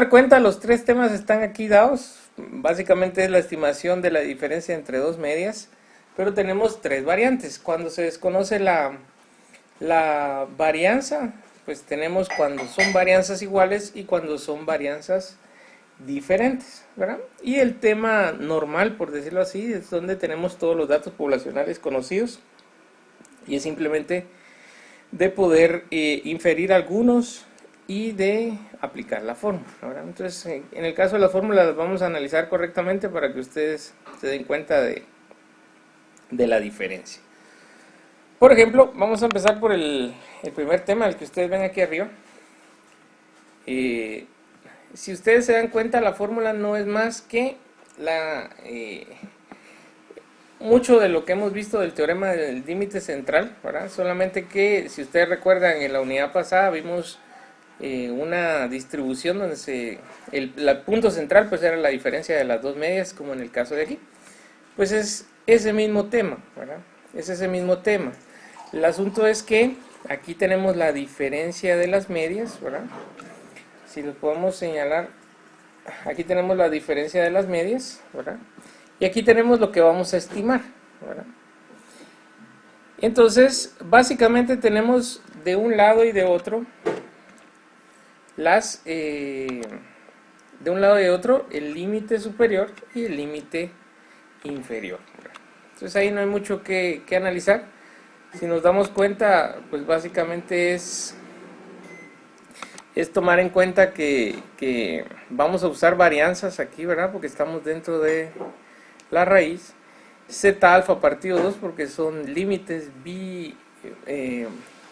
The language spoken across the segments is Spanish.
dar cuenta, los tres temas están aquí dados. Básicamente es la estimación de la diferencia entre dos medias, pero tenemos tres variantes. Cuando se desconoce la varianza, pues tenemos cuando son varianzas iguales y cuando son varianzas diferentes, ¿verdad? Y el tema normal, por decirlo así, es donde tenemos todos los datos poblacionales conocidos y es simplemente de poder inferir algunos y de aplicar la fórmula, ¿verdad? Entonces, en el caso de la fórmula las vamos a analizar correctamente para que ustedes se den cuenta de la diferencia. Por ejemplo, vamos a empezar por el primer tema, el que ustedes ven aquí arriba. Si ustedes se dan cuenta, la fórmula no es más que mucho de lo que hemos visto del teorema del límite central, ¿verdad? Solamente que, si ustedes recuerdan, en la unidad pasada vimos una distribución donde el punto central pues era la diferencia de las dos medias, como en el caso de aquí. Pues es ese mismo tema, ¿verdad? Es ese mismo tema. El asunto es que aquí tenemos la diferencia de las medias, ¿verdad? Si lo podemos señalar, aquí tenemos la diferencia de las medias, ¿verdad? Y aquí tenemos lo que vamos a estimar, ¿verdad? Entonces, básicamente tenemos de un lado y de otro de un lado y de otro el límite superior y el límite inferior. Entonces ahí no hay mucho que analizar. Si nos damos cuenta, pues básicamente es tomar en cuenta que vamos a usar varianzas aquí, ¿verdad? Porque estamos dentro de la raíz. Z alfa partido 2 porque son límites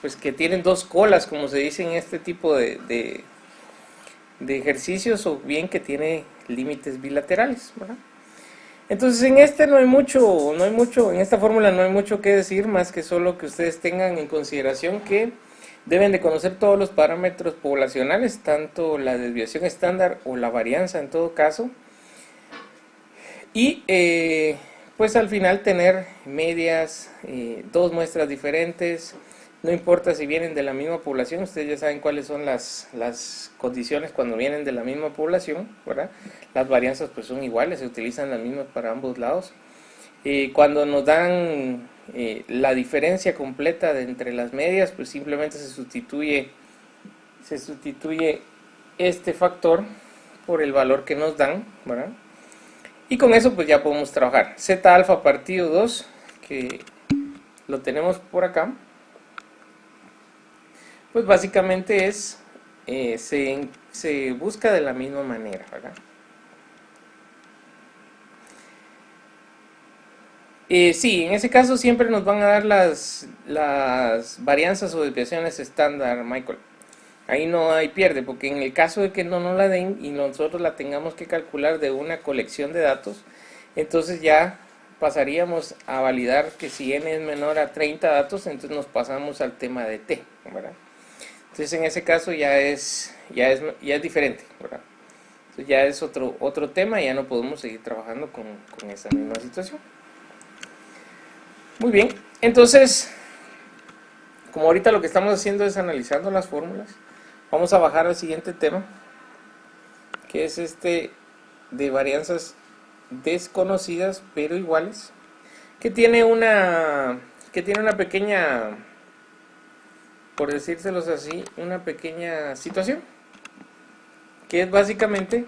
pues que tienen dos colas, como se dice en este tipo de ejercicios, o bien que tiene límites bilaterales, ¿verdad? Entonces en este no hay mucho, en esta fórmula no hay mucho que decir, más que solo que ustedes tengan en consideración que deben de conocer todos los parámetros poblacionales, tanto la desviación estándar o la varianza en todo caso, y pues al final tener medias, dos muestras diferentes. No importa si vienen de la misma población, ustedes ya saben cuáles son las condiciones cuando vienen de la misma población, ¿verdad? Las varianzas pues son iguales, se utilizan las mismas para ambos lados. Cuando nos dan la diferencia completa entre las medias, pues simplemente se sustituye este factor por el valor que nos dan, ¿verdad? Y con eso pues ya podemos trabajar. Z alfa partido 2, que lo tenemos por acá, pues básicamente se busca de la misma manera, ¿verdad? Sí, en ese caso siempre nos van a dar las varianzas o desviaciones estándar, Michael. Ahí no hay pierde, porque en el caso de que no nos la den y nosotros la tengamos que calcular de una colección de datos, entonces ya pasaríamos a validar que si n es menor a 30 datos, entonces nos pasamos al tema de t, ¿verdad? Entonces en ese caso ya es diferente, ¿verdad? Entonces ya es otro tema y ya no podemos seguir trabajando con esa misma situación. Muy bien, entonces, como ahorita lo que estamos haciendo es analizando las fórmulas, vamos a bajar al siguiente tema, que es este de varianzas desconocidas pero iguales, que tiene una pequeña, por decírselos así, una pequeña situación, que es básicamente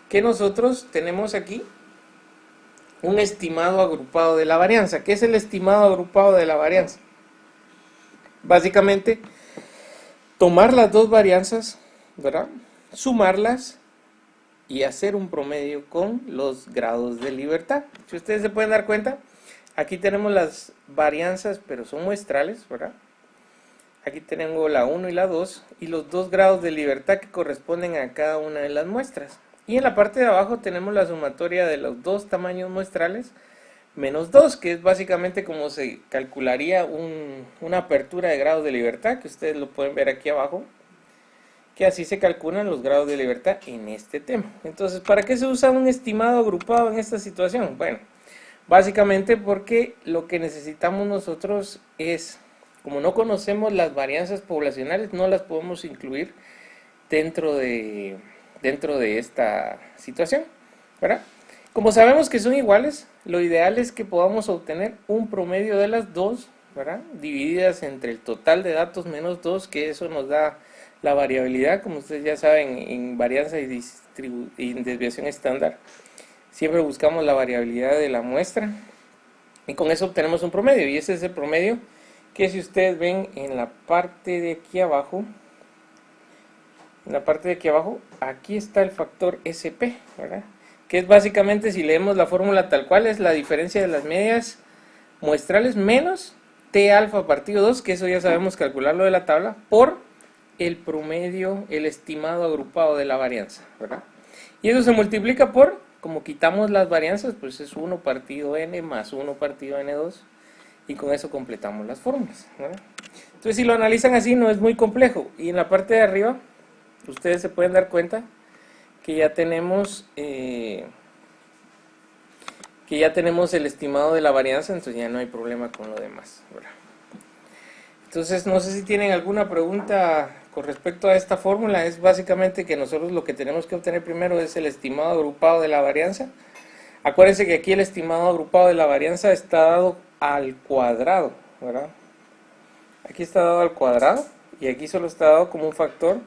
que nosotros tenemos aquí un estimado agrupado de la varianza. ¿Qué es el estimado agrupado de la varianza? Básicamente, tomar las dos varianzas, ¿verdad? Sumarlas y hacer un promedio con los grados de libertad. Si ustedes se pueden dar cuenta, aquí tenemos las varianzas, pero son muestrales, ¿verdad? Aquí tenemos la 1 y la 2 y los dos grados de libertad que corresponden a cada una de las muestras. Y en la parte de abajo tenemos la sumatoria de los dos tamaños muestrales menos 2, que es básicamente como se calcularía una apertura de grados de libertad, que ustedes lo pueden ver aquí abajo, que así se calculan los grados de libertad en este tema. Entonces, ¿para qué se usa un estimado agrupado en esta situación? Bueno, básicamente porque lo que necesitamos nosotros es, como no conocemos las varianzas poblacionales, no las podemos incluir dentro de dentro de esta situación, ¿verdad? Como sabemos que son iguales, lo ideal es que podamos obtener un promedio de las dos, ¿verdad? Divididas entre el total de datos menos 2, que eso nos da la variabilidad, como ustedes ya saben, en varianza y desviación estándar. Siempre buscamos la variabilidad de la muestra y con eso obtenemos un promedio, y ese es el promedio que, si ustedes ven en la parte de aquí abajo, aquí está el factor SP, ¿verdad? Que es básicamente, si leemos la fórmula tal cual, es la diferencia de las medias muestrales menos T alfa partido 2, que eso ya sabemos calcularlo de la tabla, por el promedio, el estimado agrupado de la varianza, ¿verdad? Y eso se multiplica por, como quitamos las varianzas, pues es 1 partido n más 1 partido n2, y con eso completamos las fórmulas, ¿verdad? Entonces, si lo analizan así, no es muy complejo. Y en la parte de arriba, ustedes se pueden dar cuenta que ya tenemos el estimado de la varianza, entonces ya no hay problema con lo demás, ¿verdad? Entonces, no sé si tienen alguna pregunta con respecto a esta fórmula. Es básicamente que nosotros lo que tenemos que obtener primero es el estimado agrupado de la varianza. Acuérdense que aquí el estimado agrupado de la varianza está dado al cuadrado, ¿verdad? Aquí está dado al cuadrado y aquí solo está dado como un factor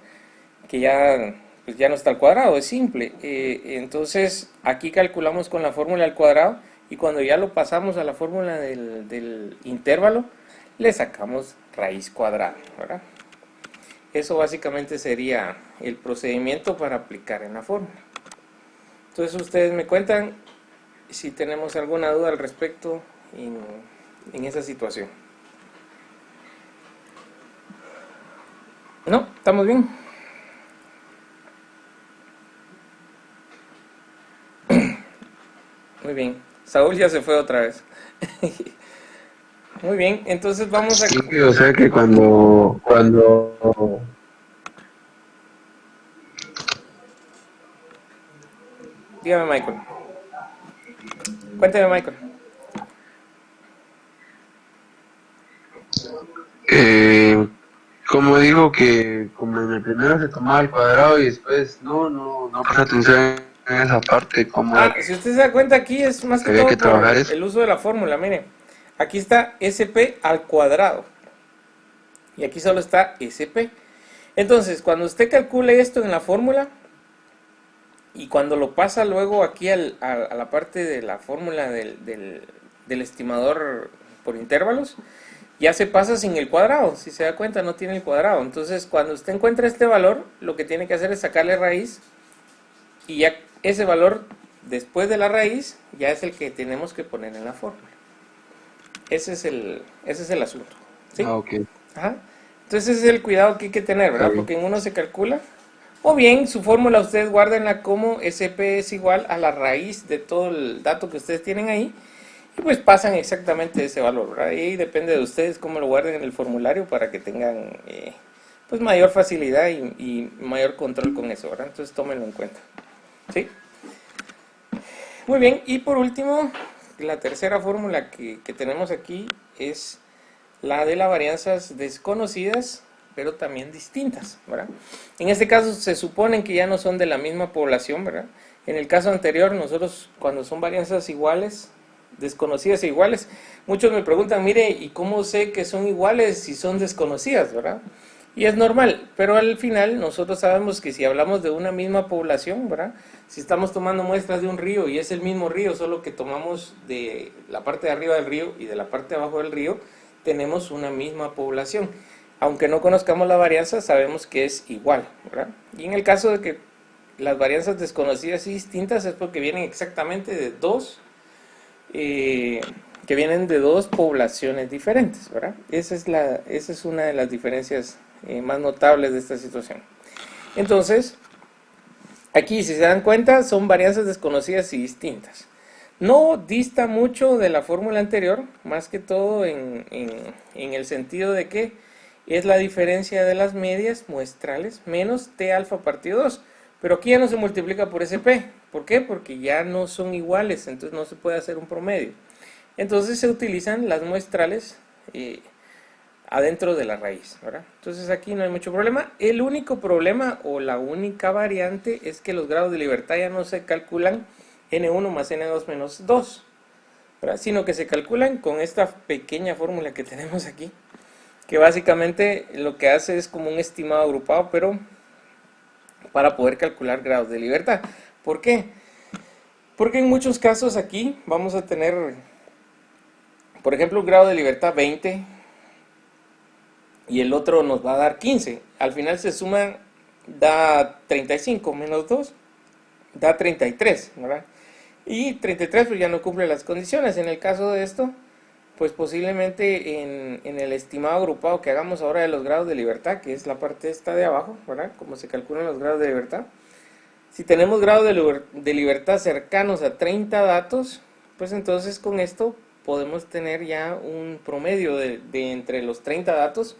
que ya, pues ya no está al cuadrado, es simple. Entonces aquí calculamos con la fórmula al cuadrado, y cuando ya lo pasamos a la fórmula del intervalo, le sacamos raíz cuadrada, ¿verdad? Eso básicamente sería el procedimiento para aplicar en la fórmula. Entonces ustedes me cuentan si tenemos alguna duda al respecto en esa situación. ¿No? ¿Estamos bien? Muy bien. Saúl ya se fue otra vez. Muy bien, entonces vamos a... Sí, o sea que cuando Dígame, Michael. Cuénteme, Michael. eh, como digo que como en el primero se tomaba el cuadrado y después no puse atención en esa parte, como era Si usted se da cuenta, aquí es más que que había que todo trabajar por eso. el uso de la fórmula. Mire, aquí está SP al cuadrado y aquí solo está SP. Entonces, cuando usted calcule esto en la fórmula y cuando lo pasa luego aquí a la parte de la fórmula del estimador por intervalos, ya se pasa sin el cuadrado. Si se da cuenta, no tiene el cuadrado. Entonces, cuando usted encuentra este valor, lo que tiene que hacer es sacarle raíz, y ya ese valor después de la raíz ya es el que tenemos que poner en la fórmula. Ese es el asunto, ¿sí? Ah, ok, Ajá. Entonces ese es el cuidado que hay que tener, está ¿verdad? bien. Porque en uno se calcula, o bien su fórmula ustedes guárdenla como SP es igual a la raíz de todo el dato que ustedes tienen ahí, y pues pasan exactamente ese valor, ¿verdad? Y depende de ustedes cómo lo guarden en el formulario para que tengan pues mayor facilidad y mayor control con eso, ¿verdad? Entonces tómenlo en cuenta, ¿sí? Muy bien, y por último, la tercera fórmula que tenemos aquí es la de las varianzas desconocidas, pero también distintas, ¿verdad? En este caso se supone que ya no son de la misma población, ¿verdad? En el caso anterior, nosotros cuando son varianzas iguales, desconocidas e iguales, muchos me preguntan, mire, ¿y cómo sé que son iguales si son desconocidas, ¿verdad? Y es normal, pero al final nosotros sabemos que si hablamos de una misma población, ¿verdad? Si estamos tomando muestras de un río y es el mismo río, solo que tomamos de la parte de arriba del río y de la parte de abajo del río, tenemos una misma población. Aunque no conozcamos la varianza, sabemos que es igual, ¿verdad? Y en el caso de que las varianzas desconocidas y distintas es porque vienen exactamente de que vienen de dos poblaciones diferentes, ¿verdad? Esa es una de las diferencias más notables de esta situación. Entonces, aquí, si se dan cuenta, son varianzas desconocidas y distintas. No dista mucho de la fórmula anterior, más que todo en el sentido de que es la diferencia de las medias muestrales menos T alfa partido 2. Pero aquí ya no se multiplica por SP. ¿Por qué? Porque ya no son iguales, entonces no se puede hacer un promedio. Entonces se utilizan las muestrales adentro de la raíz, ¿verdad? Entonces aquí no hay mucho problema. El único problema o la única variante es que los grados de libertad ya no se calculan N1 más N2 menos 2, ¿verdad? Sino que se calculan con esta pequeña fórmula que tenemos aquí, que básicamente lo que hace es como un estimado agrupado, pero para poder calcular grados de libertad. ¿Por qué? Porque en muchos casos aquí vamos a tener, por ejemplo, un grado de libertad 20 y el otro nos va a dar 15. Al final se suma, da 35 menos 2, da 33, ¿verdad? Y 33 pues ya no cumple las condiciones. En el caso de esto, pues posiblemente en el estimado agrupado que hagamos ahora de los grados de libertad, que es la parte esta de abajo, ¿verdad? Como se calculan los grados de libertad. Si tenemos grados de libertad cercanos a 30 datos, pues entonces con esto podemos tener ya un promedio de entre los 30 datos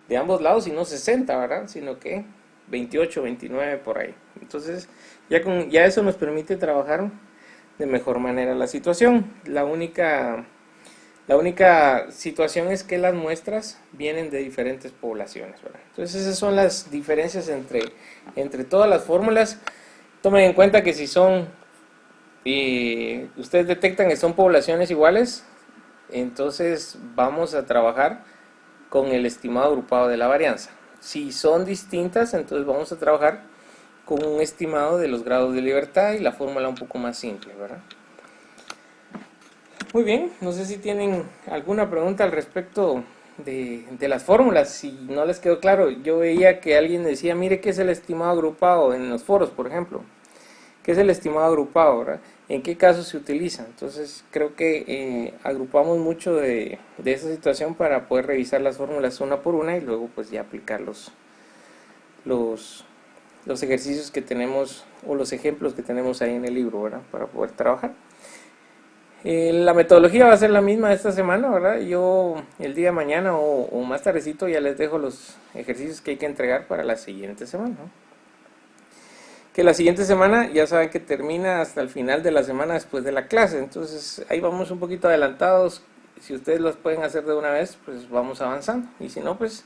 de ambos lados, y no 60, ¿verdad? Sino que 28, 29 por ahí. Entonces ya eso nos permite trabajar de mejor manera la situación. La única situación es que las muestras vienen de diferentes poblaciones, ¿verdad? Entonces esas son las diferencias entre todas las fórmulas. Tomen en cuenta que si son, ustedes detectan que son poblaciones iguales, entonces vamos a trabajar con el estimado agrupado de la varianza. Si son distintas, entonces vamos a trabajar con un estimado de los grados de libertad y la fórmula un poco más simple, ¿verdad? Muy bien, no sé si tienen alguna pregunta al respecto de las fórmulas. Si no les quedó claro, yo veía que alguien decía, mire, ¿qué es el estimado agrupado? En los foros, por ejemplo. ¿Qué es el estimado agrupado, verdad? ¿En qué casos se utiliza? Entonces creo que agrupamos mucho de esa situación para poder revisar las fórmulas una por una y luego pues ya aplicar los ejercicios que tenemos o los ejemplos que tenemos ahí en el libro, ¿verdad? Para poder trabajar. La metodología va a ser la misma esta semana, ¿verdad? Yo el día de mañana o más tardecito ya les dejo los ejercicios que hay que entregar para la siguiente semana, ¿no? Que la siguiente semana ya saben que termina hasta el final de la semana después de la clase, entonces ahí vamos un poquito adelantados. Si ustedes los pueden hacer de una vez, pues vamos avanzando, y si no, pues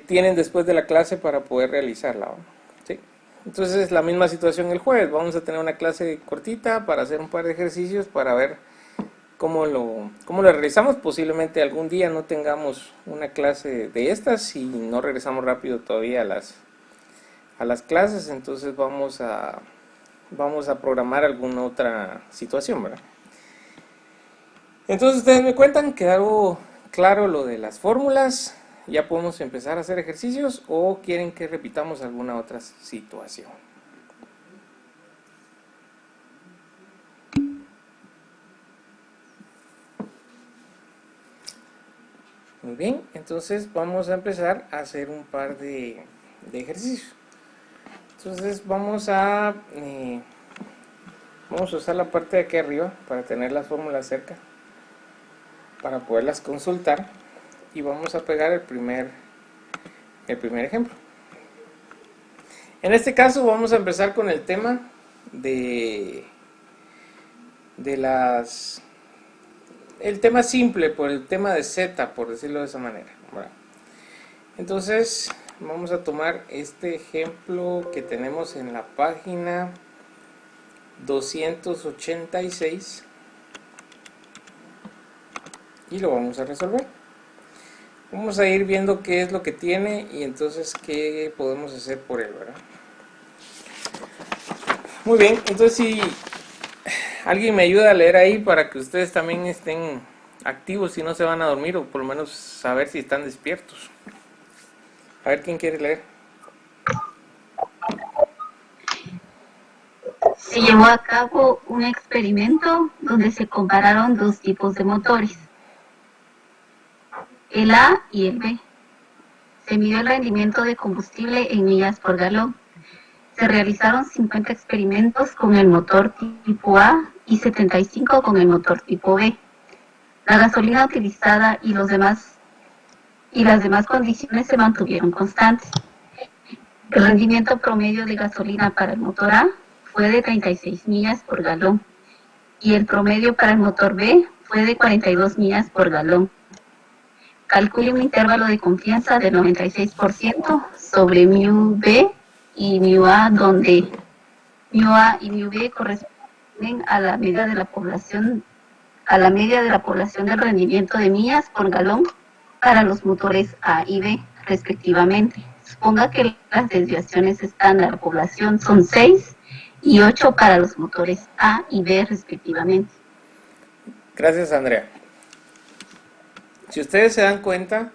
tienen después de la clase para poder realizarla, ¿no? ¿Sí? Entonces la misma situación el jueves, vamos a tener una clase cortita para hacer un par de ejercicios para ver cómo lo realizamos. Posiblemente algún día no tengamos una clase de estas y no regresamos rápido todavía a las clases, entonces vamos a programar alguna otra situación, ¿verdad? Entonces ustedes me cuentan, ¿quedó claro lo de las fórmulas? ¿Ya podemos empezar a hacer ejercicios o quieren que repitamos alguna otra situación? Muy bien, entonces vamos a empezar a hacer un par de ejercicios. Entonces vamos a usar la parte de aquí arriba para tener las fórmulas cerca, para poderlas consultar, y vamos a pegar el primer ejemplo. En este caso vamos a empezar con el tema el tema simple, por el tema de Z, por decirlo de esa manera, ¿verdad? Entonces vamos a tomar este ejemplo que tenemos en la página 286 y lo vamos a resolver. Vamos a ir viendo qué es lo que tiene y entonces qué podemos hacer por él, ¿verdad? Muy bien, entonces si alguien me ayuda a leer ahí para que ustedes también estén activos y no se van a dormir, o por lo menos saber si están despiertos. A ver, ¿quién quiere leer? Se llevó a cabo un experimento donde se compararon dos tipos de motores, el A y el B. Se midió el rendimiento de combustible en millas por galón. Se realizaron 50 experimentos con el motor tipo A y 75 con el motor tipo B. La gasolina utilizada y las demás condiciones se mantuvieron constantes. El rendimiento promedio de gasolina para el motor A fue de 36 millas por galón y el promedio para el motor B fue de 42 millas por galón. Calcule un intervalo de confianza del 96% sobre mu B y mu A, donde mu A y mu B corresponden a la media de la población del rendimiento de millas por galón para los motores A y B, respectivamente. Suponga que las desviaciones estándar de población son 6 y 8 para los motores A y B, respectivamente. Gracias, Andrea. Si ustedes se dan cuenta,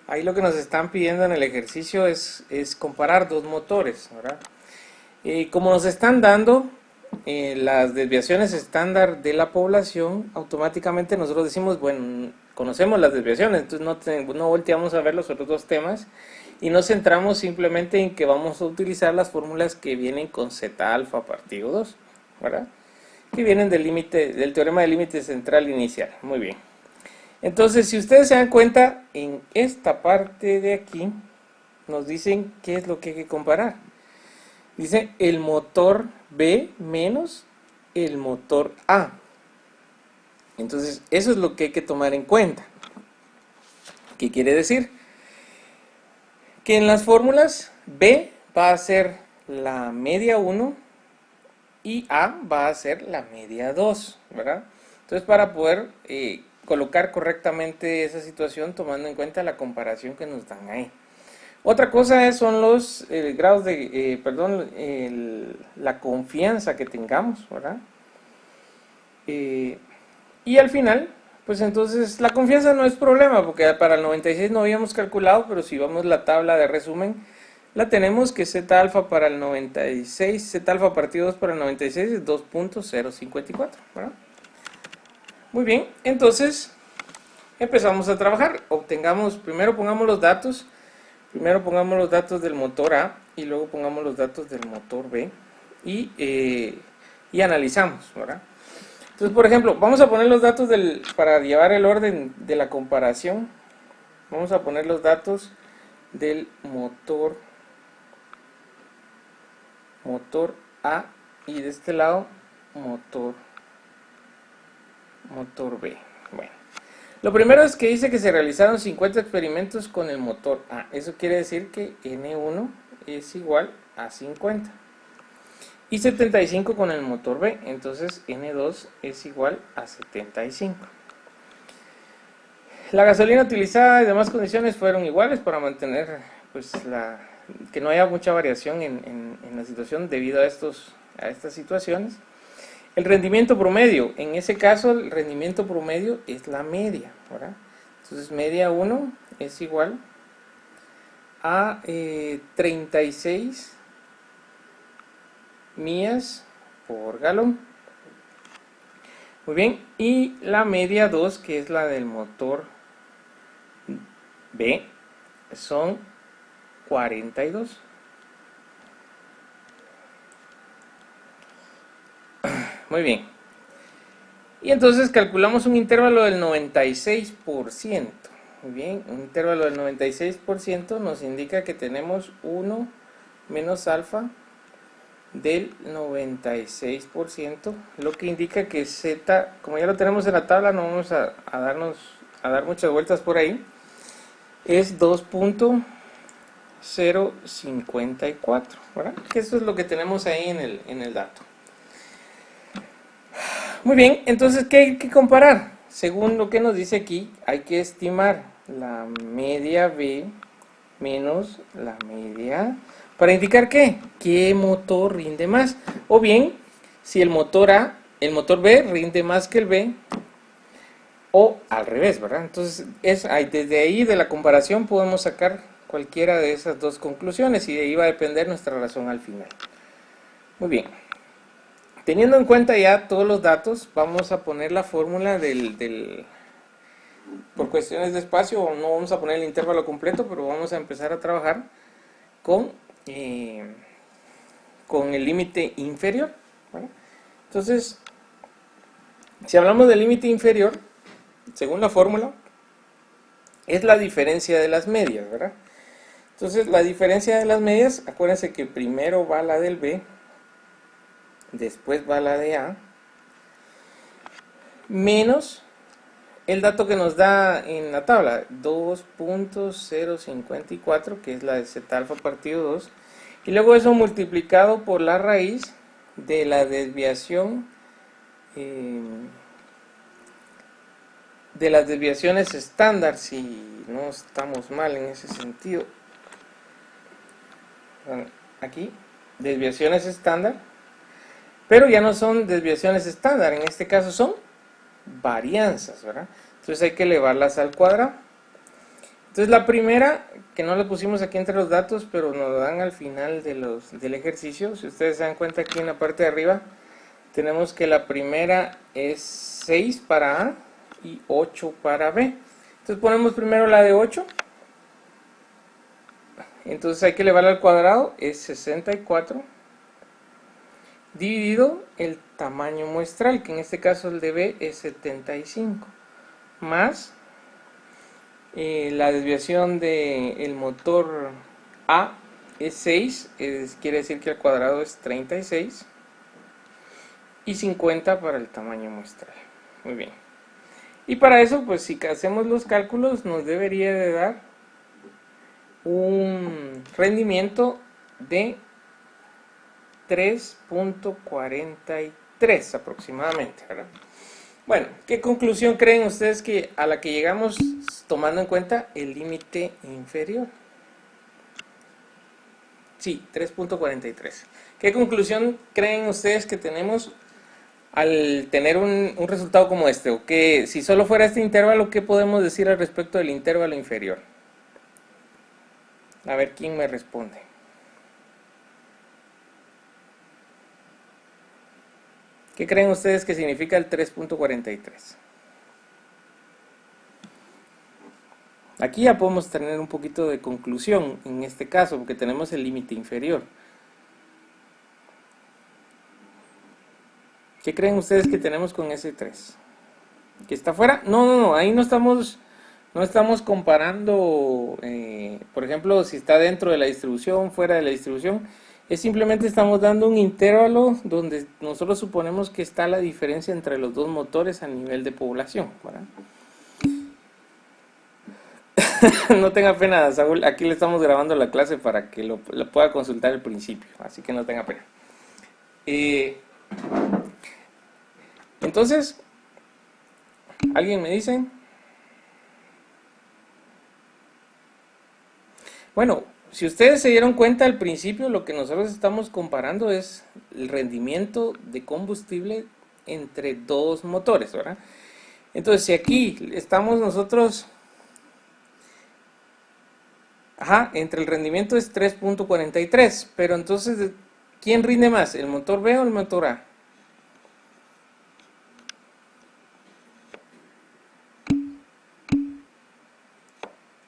ahí lo que nos están pidiendo en el ejercicio es comparar dos motores, ¿verdad? Como nos están dando las desviaciones estándar de la población, automáticamente nosotros decimos, bueno, conocemos las desviaciones, entonces no volteamos a ver los otros dos temas y nos centramos simplemente en que vamos a utilizar las fórmulas que vienen con Z alfa partido 2, ¿verdad? Que vienen del teorema del límite central inicial. Muy bien. Entonces, si ustedes se dan cuenta, en esta parte de aquí nos dicen qué es lo que hay que comparar. Dice el motor B menos el motor A. Entonces, eso es lo que hay que tomar en cuenta. ¿Qué quiere decir? Que en las fórmulas B va a ser la media 1 y A va a ser la media 2, ¿verdad? Entonces, para poder colocar correctamente esa situación tomando en cuenta la comparación que nos dan ahí. Otra cosa son los grados de, la confianza que tengamos, ¿verdad? Y al final, pues entonces la confianza no es problema, porque para el 96 no habíamos calculado, pero si vamos la tabla de resumen, la tenemos que Z alfa para el 96, Z alfa partido 2 para el 96 es 2.054, ¿verdad? Muy bien, entonces empezamos a trabajar. Primero pongamos los datos del motor A y luego pongamos los datos del motor B y analizamos, ¿verdad? Entonces, por ejemplo, vamos a poner los datos para llevar el orden de la comparación. Vamos a poner los datos del motor A y de este lado motor B. Bueno, lo primero es que dice que se realizaron 50 experimentos con el motor A. Eso quiere decir que N1 es igual a 50 y 75 con el motor B, entonces N2 es igual a 75. La gasolina utilizada y demás condiciones fueron iguales para mantener pues que no haya mucha variación en la situación debido a estas situaciones. El rendimiento promedio, en ese caso el rendimiento promedio es la media, ¿verdad? Entonces media 1 es igual a 36 millas por galón. Muy bien, y la media 2, que es la del motor B, son 42. Muy bien. Y entonces calculamos un intervalo del 96%. Muy bien, un intervalo del 96% nos indica que tenemos 1 menos alfa del 96%, lo que indica que Z, como ya lo tenemos en la tabla, no vamos a dar muchas vueltas por ahí, es 2.054, ¿verdad? Que eso es lo que tenemos ahí en el dato. Muy bien, entonces, ¿qué hay que comparar? Según lo que nos dice aquí, hay que estimar la media B menos la media A. ¿Para indicar qué? ¿Qué motor rinde más? O bien, si el motor B rinde más que el B, o al revés, ¿verdad? Entonces, desde ahí de la comparación podemos sacar cualquiera de esas dos conclusiones y de ahí va a depender nuestra razón al final. Muy bien. Teniendo en cuenta ya todos los datos, vamos a poner la fórmula por cuestiones de espacio, no vamos a poner el intervalo completo, pero vamos a empezar a trabajar con el límite inferior, ¿vale? Entonces, si hablamos del límite inferior, según la fórmula, es la diferencia de las medias, ¿verdad? Entonces, la diferencia de las medias, acuérdense que primero va la del B, después va la de A, menos el dato que nos da en la tabla, 2.054, que es la de Z alfa partido 2, y luego eso multiplicado por la raíz de la desviación de las desviaciones estándar, si no estamos mal en ese sentido. Aquí, desviaciones estándar, pero ya no son desviaciones estándar, en este caso son varianzas, ¿verdad? Entonces hay que elevarlas al cuadrado. Entonces la primera, que no la pusimos aquí entre los datos, pero nos lo dan al final del ejercicio. Si ustedes se dan cuenta, aquí en la parte de arriba tenemos que la primera es 6 para A y 8 para B. Entonces ponemos primero la de 8. Entonces hay que elevarla al cuadrado, es 64 dividido el tamaño muestral, que en este caso el de B es 75, más la desviación del motor A es 6, quiere decir que al cuadrado es 36, y 50 para el tamaño muestral. Muy bien. Y para eso, pues si hacemos los cálculos, nos debería de dar un rendimiento de 3.43 aproximadamente, ¿verdad? Bueno, ¿qué conclusión creen ustedes que a la que llegamos tomando en cuenta el límite inferior? Sí, 3.43. ¿Qué conclusión creen ustedes que tenemos al tener un resultado como este? O que si solo fuera este intervalo, ¿qué podemos decir al respecto del intervalo inferior? A ver quién me responde. ¿Qué creen ustedes que significa el 3.43? Aquí ya podemos tener un poquito de conclusión en este caso, porque tenemos el límite inferior. ¿Qué creen ustedes que tenemos con ese 3? ¿Que está fuera? No, ahí no estamos comparando, por ejemplo, si está dentro de la distribución, fuera de la distribución. Es simplemente estamos dando un intervalo donde nosotros suponemos que está la diferencia entre los dos motores a nivel de población, ¿verdad? No tenga pena, Saúl, aquí le estamos grabando la clase para que lo pueda consultar al principio, así que no tenga pena. Entonces, ¿alguien me dice? Bueno, si ustedes se dieron cuenta al principio, lo que nosotros estamos comparando es el rendimiento de combustible entre dos motores, ¿verdad? Entonces, si aquí estamos nosotros, entre el rendimiento es 3.43, pero entonces, ¿quién rinde más? ¿El motor B o el motor A?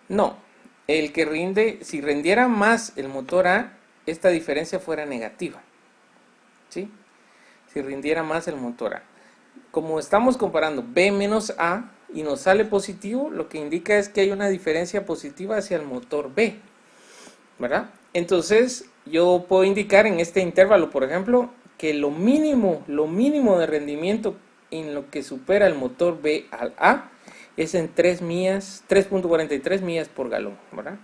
No, el que rinde, si rindiera más el motor A, esta diferencia fuera negativa, ¿sí? Si rindiera más el motor A. Como estamos comparando B menos A y nos sale positivo, lo que indica es que hay una diferencia positiva hacia el motor B, ¿verdad? Entonces, yo puedo indicar en este intervalo, por ejemplo, que lo mínimo de rendimiento en lo que supera el motor B al A es en 3.43 millas por galón, ¿verdad?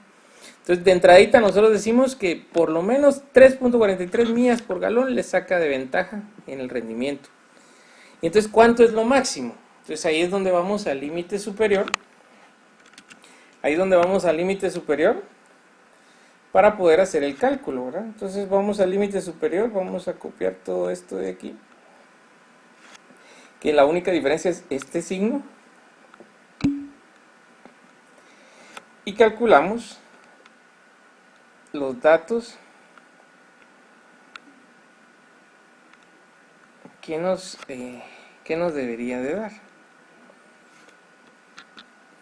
Entonces, de entradita nosotros decimos que por lo menos 3.43 millas por galón le saca de ventaja en el rendimiento. Y entonces, ¿cuánto es lo máximo? Entonces, ahí es donde vamos al límite superior. Ahí es donde vamos al límite superior para poder hacer el cálculo, ¿verdad? Entonces, vamos al límite superior, vamos a copiar todo esto de aquí. Que la única diferencia es este signo. Y calculamos los datos que nos debería de dar.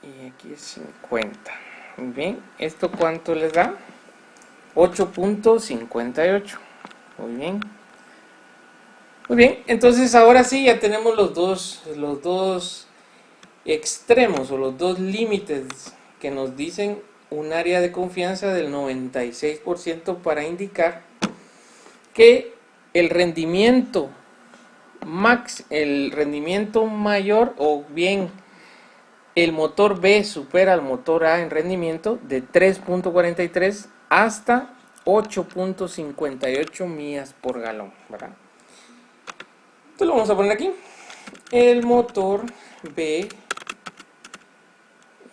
Y aquí es 50. Muy bien, ¿esto cuánto les da? 8.58. Muy bien. Muy bien, entonces ahora sí ya tenemos los dos extremos o los dos límites que nos dicen un área de confianza del 96% para indicar que el rendimiento mayor, o bien el motor B supera al motor A en rendimiento de 3.43 hasta 8.58 millas por galón, ¿verdad? Entonces lo vamos a poner aquí. El motor B,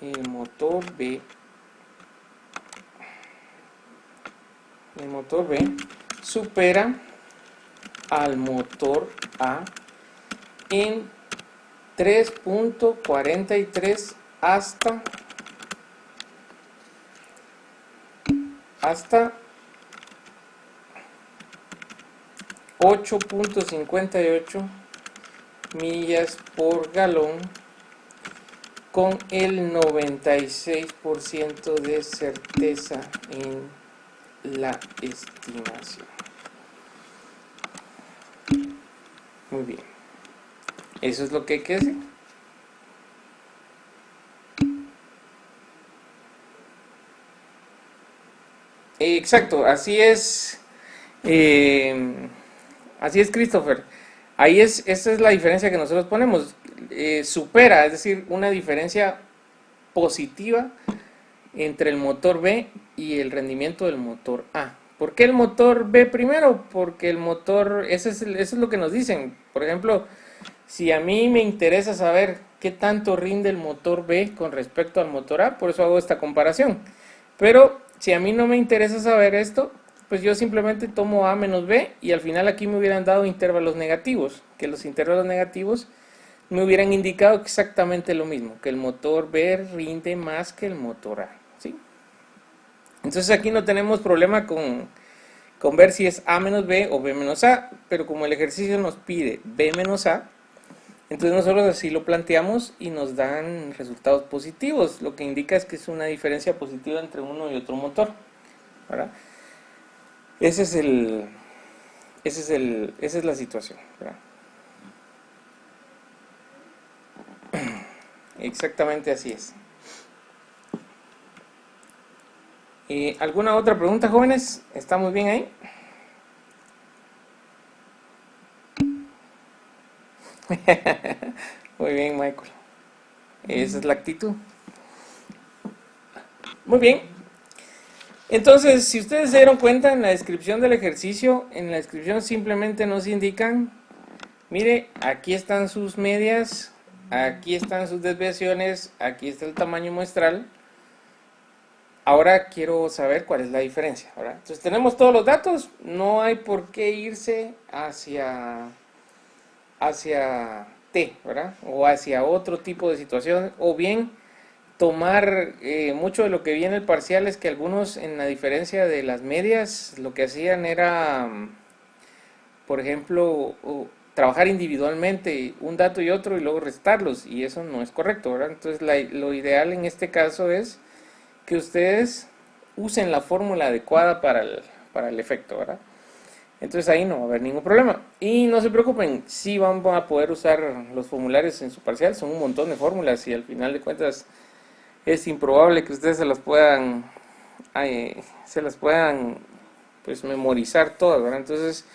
el motor B, el motor B supera al motor A en 3.43 hasta 8.58 millas por galón con el 96% de certeza en la estimación. Muy bien. Eso es lo que hay que hacer. Exacto, así es, Christopher. Esa es la diferencia que nosotros ponemos. Supera, es decir, una diferencia positiva entre el motor B y el rendimiento del motor A. ¿Por qué el motor B primero? Porque el motor, eso es lo que nos dicen. Por ejemplo, si a mí me interesa saber qué tanto rinde el motor B con respecto al motor A, por eso hago esta comparación. Pero si a mí no me interesa saber esto, pues yo simplemente tomo A menos B y al final aquí me hubieran dado intervalos negativos, que los intervalos negativos me hubieran indicado exactamente lo mismo, que el motor B rinde más que el motor A, ¿sí? Entonces aquí no tenemos problema con ver si es A menos B o B menos A, pero como el ejercicio nos pide B menos A, entonces nosotros así lo planteamos y nos dan resultados positivos, lo que indica es que es una diferencia positiva entre uno y otro motor, ¿verdad? Esa es la situación, ¿verdad? Exactamente así es. ¿Alguna otra pregunta, jóvenes? ¿Estamos bien ahí? Muy bien, Michael. Esa es la actitud. Muy bien. Entonces, si ustedes se dieron cuenta en la descripción del ejercicio, en la descripción simplemente nos indican, mire, aquí están sus medias, aquí están sus desviaciones, aquí está el tamaño muestral. Ahora quiero saber cuál es la diferencia, ¿verdad? Entonces tenemos todos los datos, no hay por qué irse hacia T, ¿verdad? O hacia otro tipo de situación, o bien tomar mucho de lo que vi en el parcial es que algunos en la diferencia de las medias lo que hacían era, por ejemplo, trabajar individualmente un dato y otro y luego restarlos, y eso no es correcto, ¿verdad? Entonces lo ideal en este caso es que ustedes usen la fórmula adecuada para el efecto, ¿verdad? Entonces ahí no va a haber ningún problema. Y no se preocupen, sí van a poder usar los formularios en su parcial, son un montón de fórmulas y al final de cuentas es improbable que ustedes se las puedan pues memorizar todas, ¿verdad? Entonces,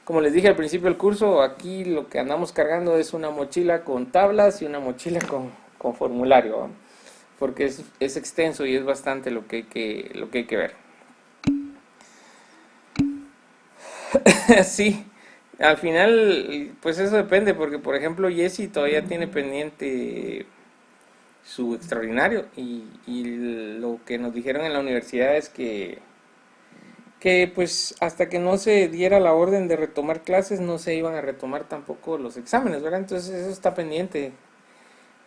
como les dije al principio del curso, aquí lo que andamos cargando es una mochila con tablas y una mochila con formulario, ¿verdad? Porque es extenso y es bastante lo que hay que ver. Sí, al final, pues eso depende, porque por ejemplo Jesse todavía tiene pendiente su extraordinario y lo que nos dijeron en la universidad es que pues hasta que no se diera la orden de retomar clases no se iban a retomar tampoco los exámenes, ¿verdad? Entonces eso está pendiente.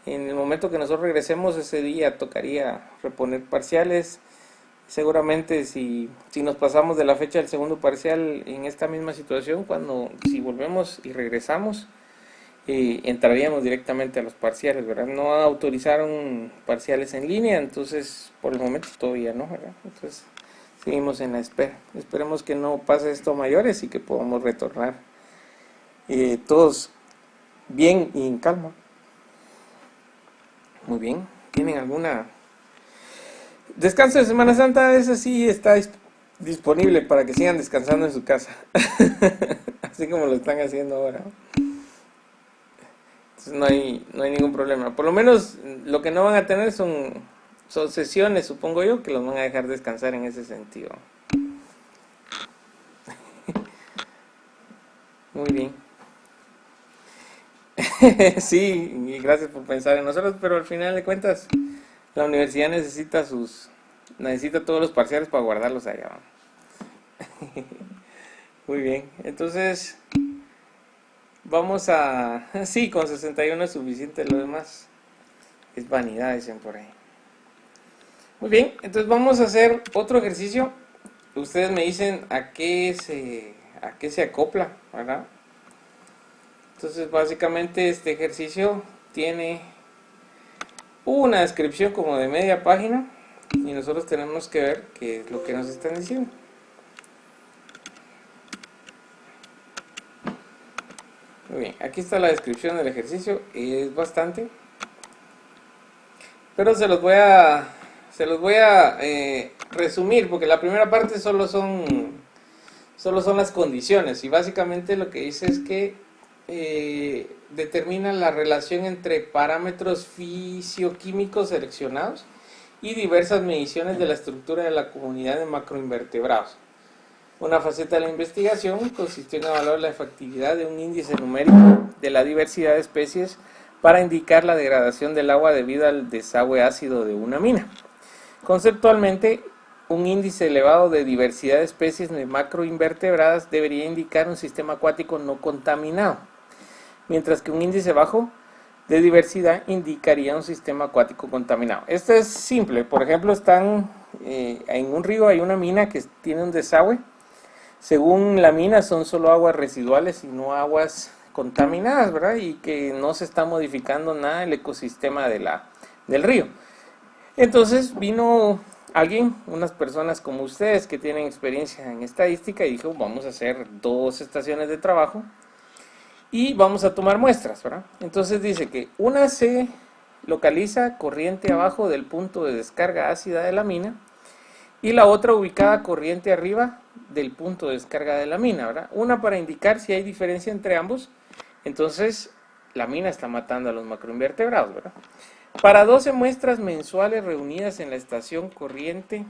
En el momento que nosotros regresemos ese día tocaría reponer parciales. Seguramente si nos pasamos de la fecha del segundo parcial en esta misma situación, si volvemos y regresamos, entraríamos directamente a los parciales, ¿verdad? No autorizaron parciales en línea, entonces por el momento todavía no, ¿verdad? Entonces seguimos en la espera. Esperemos que no pase esto a mayores y que podamos retornar todos bien y en calma. Muy bien. ¿Tienen alguna? Descanso de Semana Santa, ese sí está disponible para que sigan descansando en su casa. Así como lo están haciendo ahora. Entonces no hay ningún problema. Por lo menos lo que no van a tener son sesiones, supongo yo, que los van a dejar descansar en ese sentido. Muy bien. Sí, y gracias por pensar en nosotros, pero al final de cuentas la universidad necesita todos los parciales para guardarlos allá. Muy bien, entonces vamos a... Sí, con 61 es suficiente, lo demás es vanidad, dicen por ahí. Muy bien, entonces vamos a hacer otro ejercicio. Ustedes me dicen a qué se acopla, ¿verdad? Entonces básicamente este ejercicio tiene una descripción como de media página y nosotros tenemos que ver qué es lo que nos están diciendo. Muy bien, aquí está la descripción del ejercicio, es bastante, pero se los voy a resumir porque la primera parte solo son las condiciones y básicamente lo que dice es que determina la relación entre parámetros fisioquímicos seleccionados y diversas mediciones de la estructura de la comunidad de macroinvertebrados. Una faceta de la investigación consistió en evaluar la efectividad de un índice numérico de la diversidad de especies para indicar la degradación del agua debido al desagüe ácido de una mina. Conceptualmente, un índice elevado de diversidad de especies de macroinvertebradas debería indicar un sistema acuático no contaminado, mientras que un índice bajo de diversidad indicaría un sistema acuático contaminado. Esto es simple, por ejemplo, en un río hay una mina que tiene un desagüe. Según la mina son solo aguas residuales y no aguas contaminadas, ¿verdad? Y que no se está modificando nada el ecosistema del río. Entonces vino alguien, unas personas como ustedes que tienen experiencia en estadística y dijo, vamos a hacer 2 estaciones de trabajo y vamos a tomar muestras, ¿verdad? Entonces dice que una se localiza corriente abajo del punto de descarga ácida de la mina y la otra ubicada corriente arriba del punto de descarga de la mina, ¿verdad? Una para indicar si hay diferencia entre ambos, entonces la mina está matando a los macroinvertebrados, ¿verdad? Para 12 muestras mensuales reunidas en la estación corriente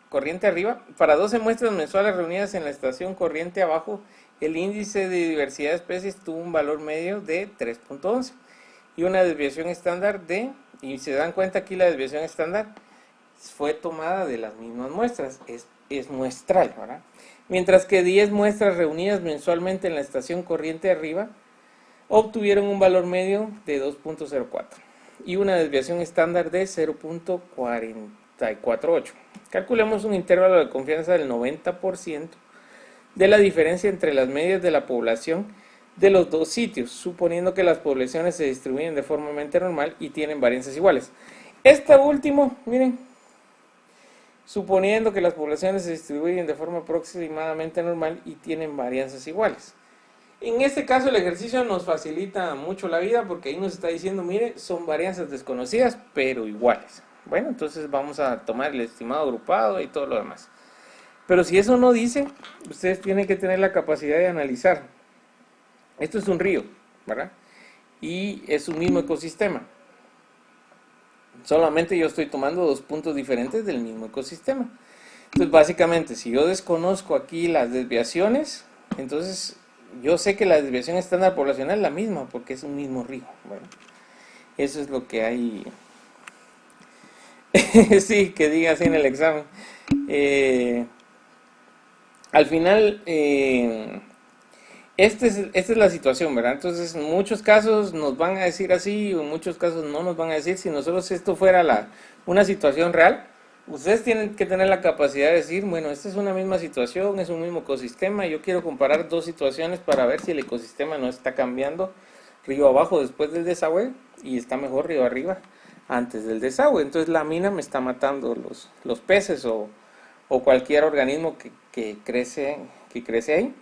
corriente arriba, para 12 muestras mensuales reunidas en la estación corriente abajo, el índice de diversidad de especies tuvo un valor medio de 3.11 y una desviación estándar y se dan cuenta aquí la desviación estándar fue tomada de las mismas muestras, es muestral, ¿verdad? Mientras que 10 muestras reunidas mensualmente en la estación corriente arriba obtuvieron un valor medio de 2.04 y una desviación estándar de 0.448. Calculemos un intervalo de confianza del 90% de la diferencia entre las medias de la población de los dos sitios, suponiendo que las poblaciones se distribuyen de forma normal y tienen varianzas iguales. Este último, miren, suponiendo que las poblaciones se distribuyen de forma aproximadamente normal y tienen varianzas iguales. En este caso el ejercicio nos facilita mucho la vida porque ahí nos está diciendo, mire, son varianzas desconocidas pero iguales. Bueno, entonces vamos a tomar el estimado agrupado y todo lo demás. Pero si eso no dice, ustedes tienen que tener la capacidad de analizar. Esto es un río, ¿verdad? Y es un mismo ecosistema. Solamente yo estoy tomando 2 puntos diferentes del mismo ecosistema. Entonces, básicamente, si yo desconozco aquí las desviaciones, entonces yo sé que la desviación estándar poblacional es la misma, porque es un mismo río. Bueno, eso es lo que hay. Sí, que diga así en el examen. Al final, esta es la situación, ¿verdad? Entonces, en muchos casos nos van a decir así, o en muchos casos no nos van a decir. Si nosotros esto fuera una situación real, ustedes tienen que tener la capacidad de decir, bueno, esta es una misma situación, es un mismo ecosistema, yo quiero comparar 2 situaciones para ver si el ecosistema no está cambiando río abajo después del desagüe y está mejor río arriba antes del desagüe. Entonces la mina me está matando los peces o cualquier organismo que crece ahí.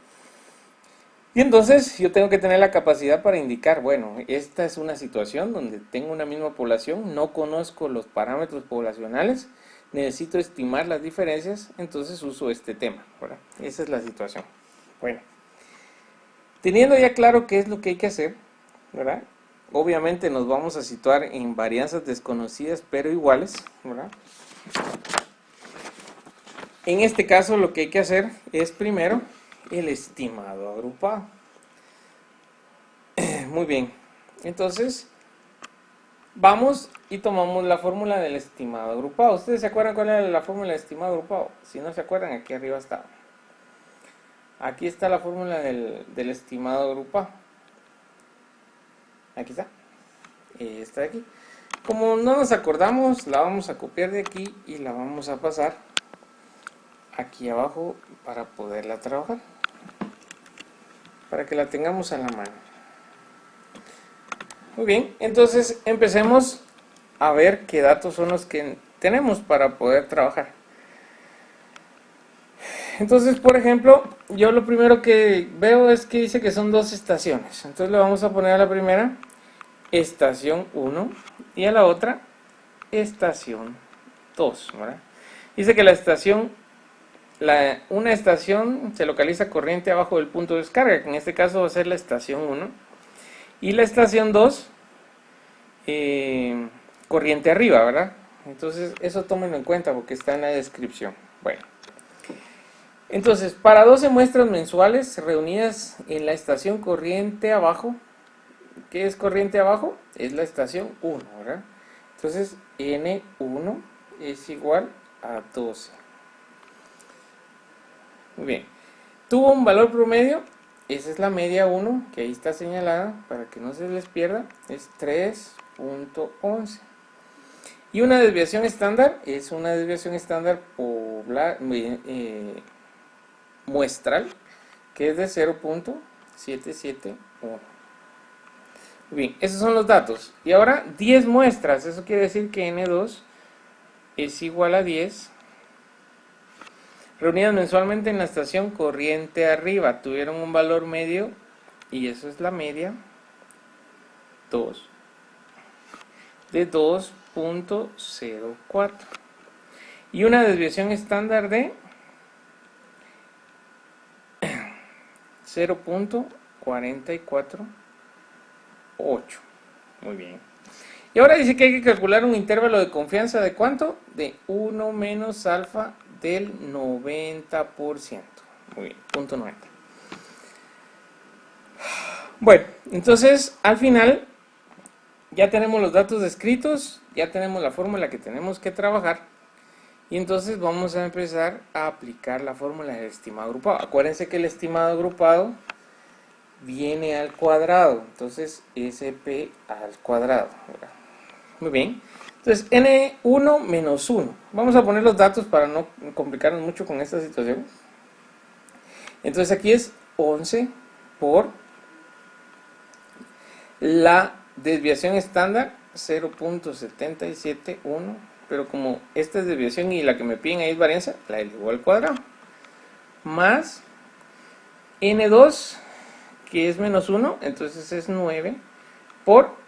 Y entonces yo tengo que tener la capacidad para indicar, bueno, esta es una situación donde tengo una misma población, no conozco los parámetros poblacionales, necesito estimar las diferencias, entonces uso este tema, ¿verdad? Esa es la situación. Bueno, teniendo ya claro qué es lo que hay que hacer, ¿verdad? Obviamente nos vamos a situar en varianzas desconocidas pero iguales, ¿verdad? En este caso lo que hay que hacer es primero el estimado agrupado. Muy bien, entonces vamos y tomamos la fórmula del estimado agrupado. ¿Ustedes se acuerdan cuál era la fórmula del estimado agrupado? Si no se acuerdan, aquí arriba está. Aquí está la fórmula del estimado agrupado. Aquí está. Está aquí. Como no nos acordamos, la vamos a copiar de aquí y la vamos a pasar aquí abajo para poderla trabajar. Para que la tengamos a la mano. Muy bien, entonces empecemos a ver qué datos son los que tenemos para poder trabajar. Entonces, por ejemplo, yo lo primero que veo es que dice que son dos estaciones. Entonces le vamos a poner a la primera estación 1 y a la otra estación 2, ¿verdad? Dice que una estación se localiza corriente abajo del punto de descarga, que en este caso va a ser la estación 1, y la estación 2 corriente arriba, ¿verdad? Entonces eso tómenlo en cuenta porque está en la descripción. Bueno, entonces para 12 muestras mensuales reunidas en la estación corriente abajo, ¿qué es corriente abajo? Es la estación 1, ¿verdad? Entonces N1 es igual a 12. Muy bien. Tuvo un valor promedio, esa es la media 1, que ahí está señalada para que no se les pierda, es 3.11. Y una desviación estándar es una desviación estándar muestral, que es de 0.771. Bien, esos son los datos. Y ahora 10 muestras, eso quiere decir que N2 es igual a 10 reunidas mensualmente en la estación corriente arriba. Tuvieron un valor medio y eso es la media 2 de 2.04 y una desviación estándar de 0.448. Muy bien. Y ahora dice que hay que calcular un intervalo de confianza de ¿cuánto? De 1 menos alfa del 90%. Muy bien, punto 90. Bueno, entonces al final ya tenemos los datos descritos, ya tenemos la fórmula que tenemos que trabajar y entonces vamos a empezar a aplicar la fórmula del estimado agrupado. Acuérdense que el estimado agrupado viene al cuadrado, entonces SP al cuadrado. Muy bien, entonces N1 menos 1. Vamos a poner los datos para no complicarnos mucho con esta situación. Entonces aquí es 11 por la desviación estándar 0.771, pero como esta es desviación y la que me piden ahí es varianza, la elevó al cuadrado, más N2, que es menos 1, entonces es 9, por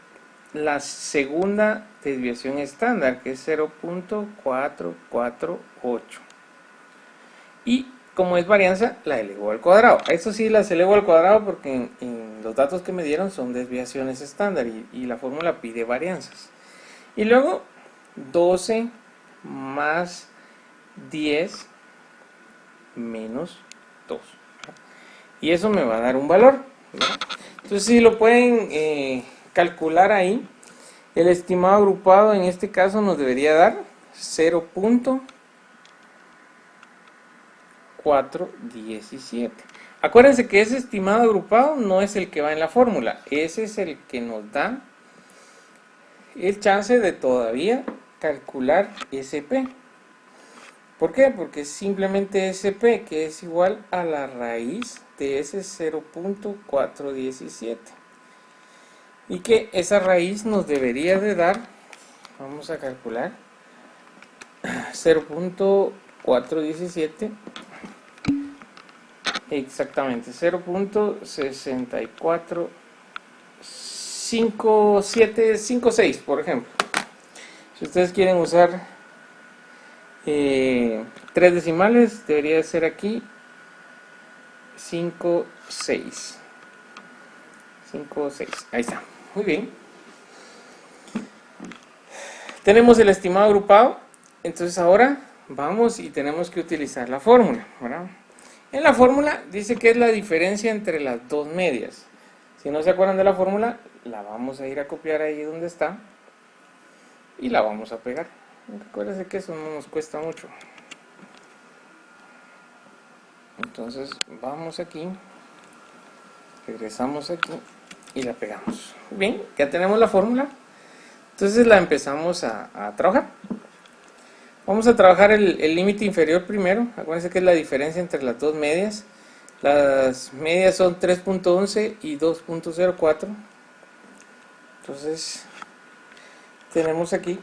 la segunda desviación estándar, que es 0.448. Y como es varianza, la elevó al cuadrado. Eso sí las elevo al cuadrado porque en los datos que me dieron son desviaciones estándar y la fórmula pide varianzas. Y luego 12 más 10 menos 2. Y eso me va a dar un valor, ¿verdad? Entonces si lo pueden calcular ahí, el estimado agrupado en este caso nos debería dar 0.417. Acuérdense que ese estimado agrupado no es el que va en la fórmula, ese es el que nos da el chance de todavía calcular SP. ¿Por qué? Porque simplemente SP, que es igual a la raíz de ese 0.417. Y que esa raíz nos debería de dar, vamos a calcular, 0.417, exactamente, 0.645756, por ejemplo. Si ustedes quieren usar Tres decimales debería ser aquí 5, 6. 5, 6. Ahí está. Muy bien. Tenemos el estimado agrupado. Entonces ahora vamos y tenemos que utilizar la fórmula, ¿verdad? En la fórmula dice que es la diferencia entre las dos medias. Si no se acuerdan de la fórmula, la vamos a ir a copiar ahí donde está y la vamos a pegar. Recuérdense que eso no nos cuesta mucho. Entonces vamos aquí, regresamos aquí y la pegamos. Bien, ya tenemos la fórmula. Entonces la empezamos a trabajar. Vamos a trabajar el límite inferior primero. Acuérdense que es la diferencia entre las dos medias. Las medias son 3.11 y 2.04. Entonces tenemos aquí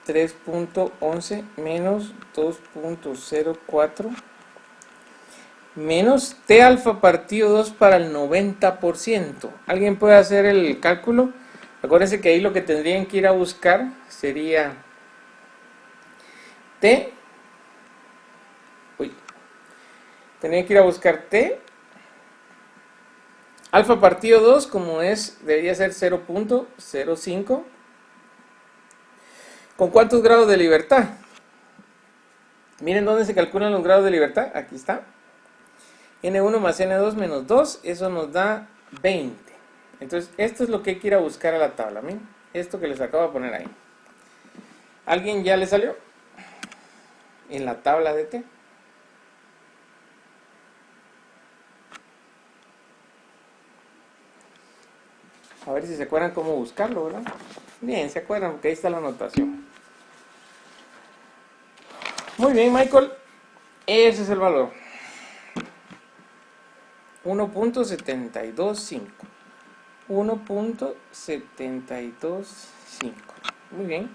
3.11 menos 2.04 menos T alfa partido 2 para el 90%. ¿Alguien puede hacer el cálculo? Acuérdense que ahí lo que tendrían que ir a buscar sería T. Tendrían que ir a buscar T. Alfa partido 2, como es, debería ser 0.05. ¿Con cuántos grados de libertad? Miren dónde se calculan los grados de libertad. Aquí está. N1 más N2 menos 2, eso nos da 20. Entonces, esto es lo que hay que ir a buscar a la tabla. Miren, esto que les acabo de poner ahí. ¿Alguien ya le salió? En la tabla de T. A ver si se acuerdan cómo buscarlo, ¿verdad? Bien, se acuerdan porque ahí está la anotación. Muy bien, Michael. Ese es el valor. 1.725. 1.725. Muy bien.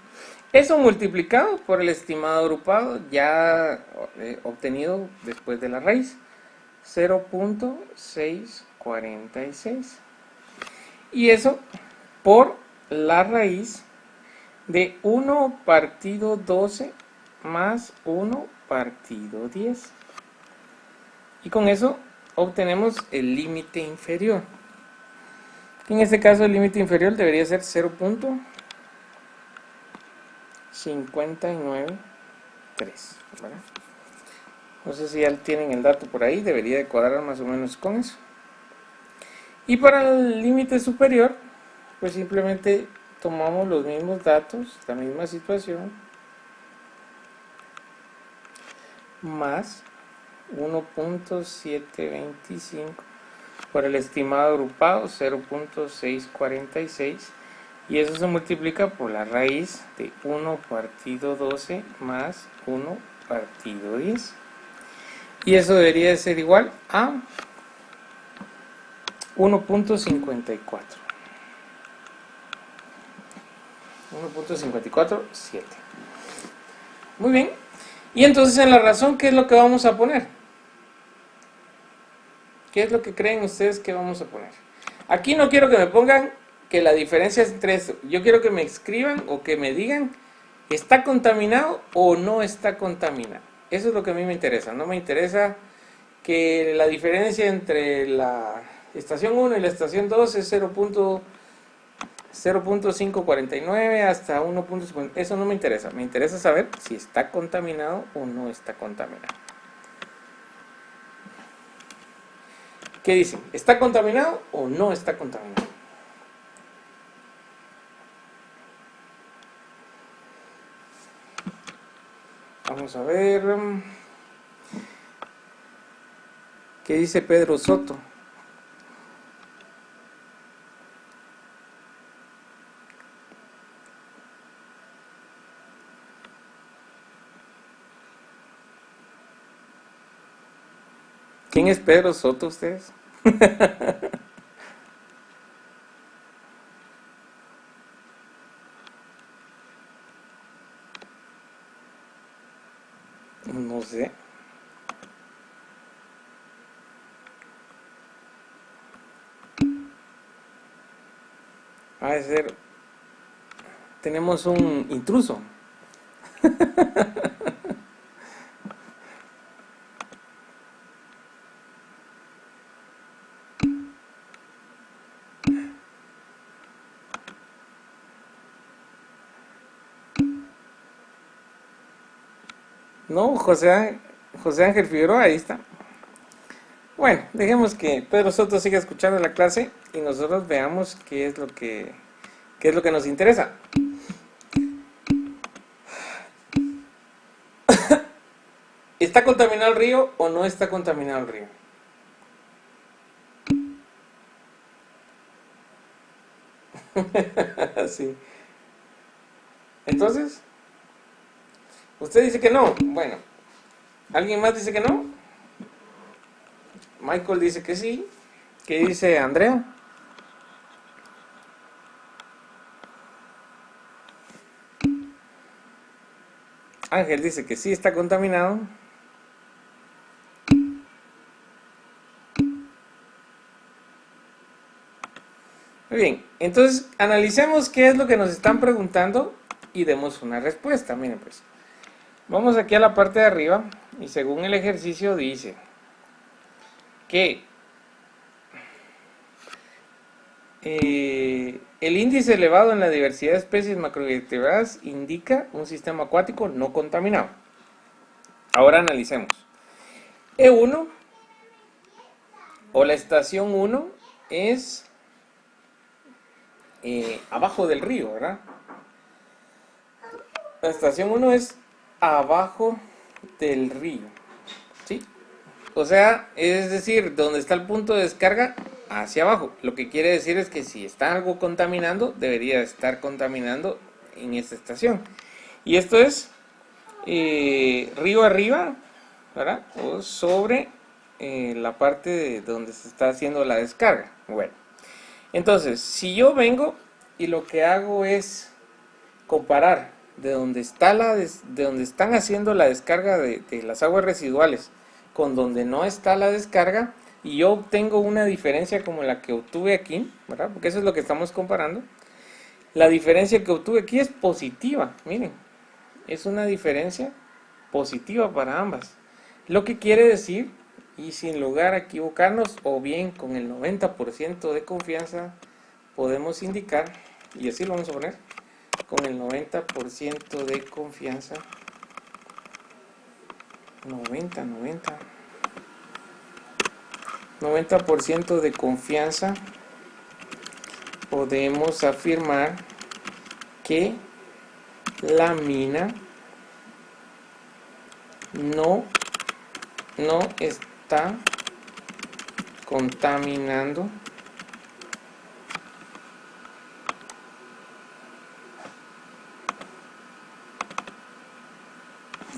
Eso multiplicado por el estimado agrupado ya obtenido después de la raíz. 0.646. Y eso por la raíz de 1 partido 12 más 1 partido 10. Y con eso obtenemos el límite inferior. En este caso el límite inferior debería ser 0.593. No sé si ya tienen el dato por ahí, debería de cuadrar más o menos con eso. Y para el límite superior, pues simplemente tomamos los mismos datos, la misma situación, más 1.725 por el estimado agrupado 0.646 y eso se multiplica por la raíz de 1 partido 12 más 1 partido 10 y eso debería de ser igual a 1.54. 1.547. Muy bien. Y entonces en la razón, ¿qué es lo que vamos a poner? ¿Qué es lo que creen ustedes que vamos a poner? Aquí no quiero que me pongan que la diferencia es entre esto. Yo quiero que me escriban o que me digan ¿está contaminado o no está contaminado? Eso es lo que a mí me interesa. No me interesa que la diferencia entre la estación 1 y la estación 2 es 0.549 hasta 1.50. Eso no me interesa. Me interesa saber si está contaminado o no está contaminado. ¿Qué dicen? ¿Está contaminado o no está contaminado? Vamos a ver. ¿Qué dice Pedro Soto? ¿Quién es Pedro Soto ustedes? No sé. Ha de ser. Tenemos un intruso. No, José Ángel Figueroa, ahí está. Bueno, dejemos que Pedro Soto siga escuchando la clase y nosotros veamos qué es lo que nos interesa. ¿Está contaminado el río o no está contaminado el río? Sí. Entonces, usted dice que no. Bueno, ¿alguien más dice que no? Michael dice que sí. ¿Qué dice Andrea? Ángel dice que sí está contaminado. Muy bien, entonces analicemos qué es lo que nos están preguntando y demos una respuesta. Miren pues, vamos aquí a la parte de arriba y según el ejercicio dice que el índice elevado en la diversidad de especies macroinvertebradas indica un sistema acuático no contaminado. Ahora analicemos. E1 o la estación 1 es abajo del río, ¿verdad? La estación 1 es abajo del río, ¿sí? O sea, es decir, donde está el punto de descarga, hacia abajo. Lo que quiere decir es que si está algo contaminando, debería estar contaminando en esta estación. Y esto es río arriba, ¿verdad? O sobre la parte de donde se está haciendo la descarga. Bueno, entonces, si yo vengo y lo que hago es comparar de donde están haciendo la descarga de las aguas residuales con donde no está la descarga, y yo obtengo una diferencia como la que obtuve aquí, ¿verdad? Porque eso es lo que estamos comparando. La diferencia que obtuve aquí es positiva, miren, es una diferencia positiva para ambas. Lo que quiere decir, y sin lugar a equivocarnos, o bien con el 90% de confianza, podemos indicar, y así lo vamos a poner, con el 90% de confianza, 90% de confianza, podemos afirmar que la mina no está contaminando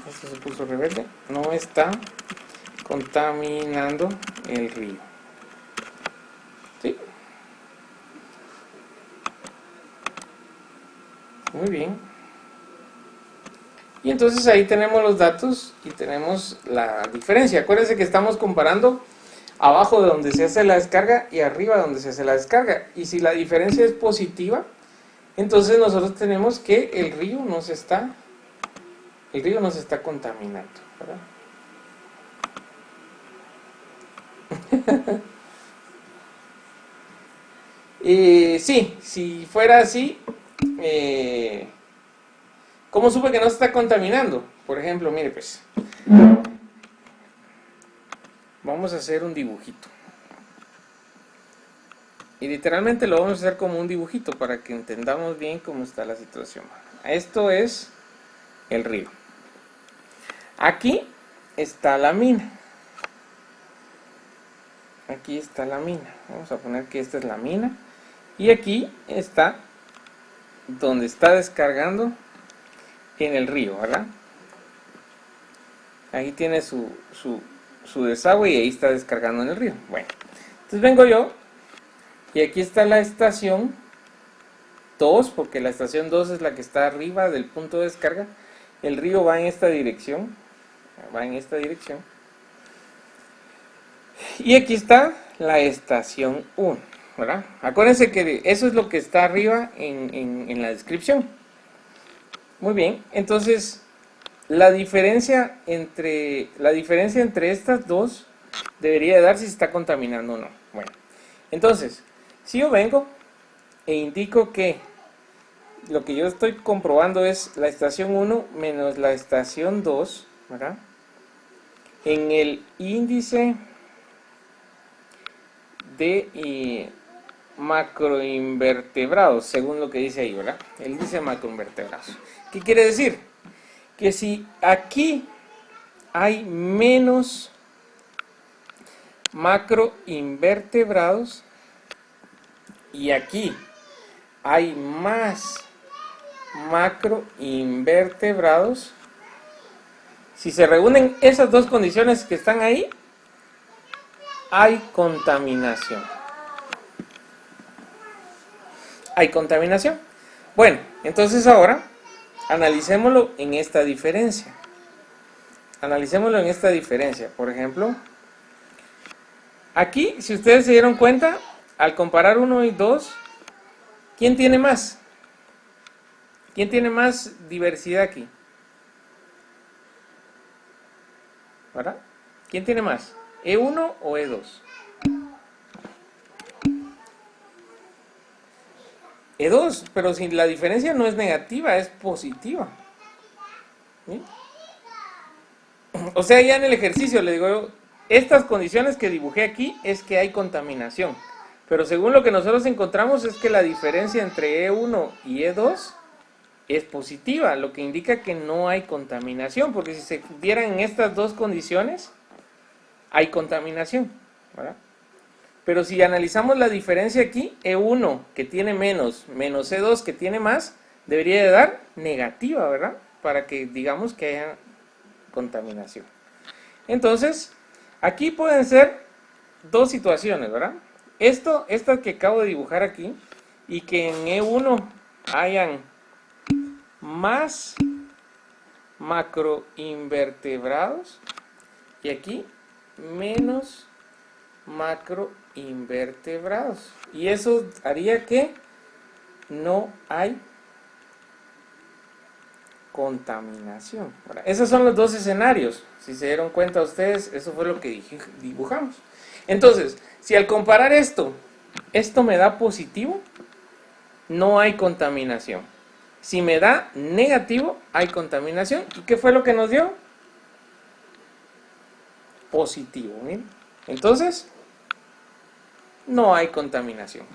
esto se puso rebelde, no está contaminando el río. ¿Sí? Muy bien. Y entonces ahí tenemos los datos y tenemos la diferencia. Acuérdense que estamos comparando abajo de donde se hace la descarga y arriba de donde se hace la descarga. Y si la diferencia es positiva, entonces nosotros tenemos que el río no se está contaminando, ¿verdad? Sí, si fuera así, ¿cómo supe que no se está contaminando? Por ejemplo, mire pues, vamos a hacer un dibujito. Y literalmente lo vamos a hacer como un dibujito para que entendamos bien cómo está la situación. Esto es el río. Aquí está la mina. Aquí está la mina. Vamos a poner que esta es la mina. Y aquí está donde está descargando en el río, ¿verdad? Ahí tiene su desagüe y ahí está descargando en el río. Bueno, entonces vengo yo y aquí está la estación 2, porque la estación 2 es la que está arriba del punto de descarga. El río va en esta dirección. Y aquí está la estación 1, ¿verdad? Acuérdense que eso es lo que está arriba en la descripción. Muy bien, entonces la diferencia entre estas dos debería de dar si se está contaminando o no. Bueno, entonces, si yo vengo e indico que lo que yo estoy comprobando es la estación 1 menos la estación 2, ¿verdad? En el índice de macroinvertebrados, según lo que dice ahí, ¿verdad? El índice de macroinvertebrados. ¿Qué quiere decir? Que si aquí hay menos macroinvertebrados y aquí hay más macroinvertebrados, si se reúnen esas dos condiciones que están ahí, hay contaminación. Hay contaminación. Bueno, entonces ahora analicémoslo en esta diferencia. Analicémoslo en esta diferencia. Por ejemplo, aquí, si ustedes se dieron cuenta, al comparar 1 y 2, ¿quién tiene más? ¿Quién tiene más diversidad aquí? ¿Verdad? ¿Quién tiene más? ¿E1 o E2? E2, pero si la diferencia no es negativa, es positiva. ¿Sí? O sea, ya en el ejercicio le digo yo, estas condiciones que dibujé aquí es que hay contaminación. Pero según lo que nosotros encontramos es que la diferencia entre E1 y E2 es positiva, lo que indica que no hay contaminación, porque si se dieran en estas dos condiciones, hay contaminación, ¿verdad? Pero si analizamos la diferencia aquí, E1 que tiene menos E2 que tiene más, debería de dar negativa, ¿verdad? Para que digamos que haya contaminación. Entonces, aquí pueden ser dos situaciones, ¿verdad? Esta que acabo de dibujar aquí, y que en E1 hayan más macroinvertebrados y aquí menos macroinvertebrados, y eso haría que no hay contaminación. Ahora, esos son los dos escenarios. Si se dieron cuenta ustedes, eso fue lo que dibujamos. Entonces, si al comparar esto me da positivo, no hay contaminación. Si me da negativo, hay contaminación. ¿Y qué fue lo que nos dio? Positivo. ¿Miren? Entonces, no hay contaminación.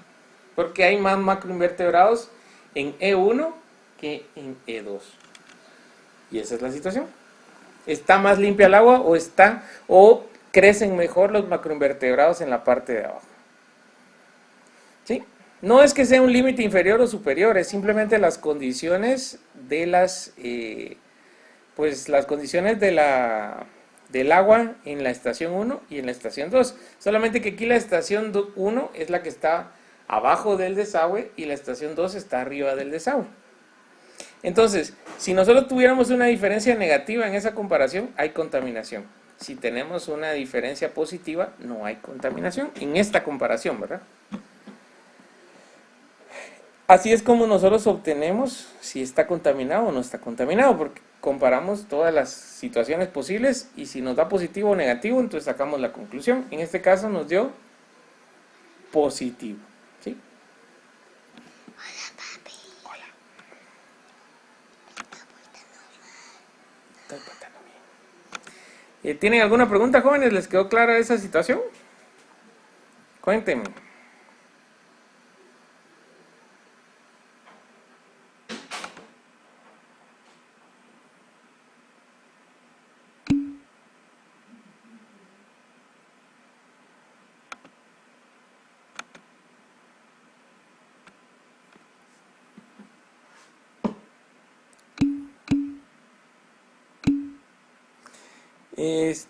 Porque hay más macroinvertebrados en E1 que en E2. Y esa es la situación. ¿Está más limpia el agua o crecen mejor los macroinvertebrados en la parte de abajo? ¿Sí? No es que sea un límite inferior o superior, es simplemente las condiciones de las condiciones del agua en la estación 1 y en la estación 2. Solamente que aquí la estación 1 es la que está abajo del desagüe y la estación 2 está arriba del desagüe. Entonces, si nosotros tuviéramos una diferencia negativa en esa comparación, hay contaminación. Si tenemos una diferencia positiva, no hay contaminación en esta comparación, ¿verdad? Así es como nosotros obtenemos si está contaminado o no está contaminado, porque comparamos todas las situaciones posibles y si nos da positivo o negativo, entonces sacamos la conclusión. En este caso nos dio positivo. ¿Sí? Hola, papi. Hola. Estoy portando bien. ¿Tienen alguna pregunta, jóvenes? ¿Les quedó clara esa situación? Cuéntenme.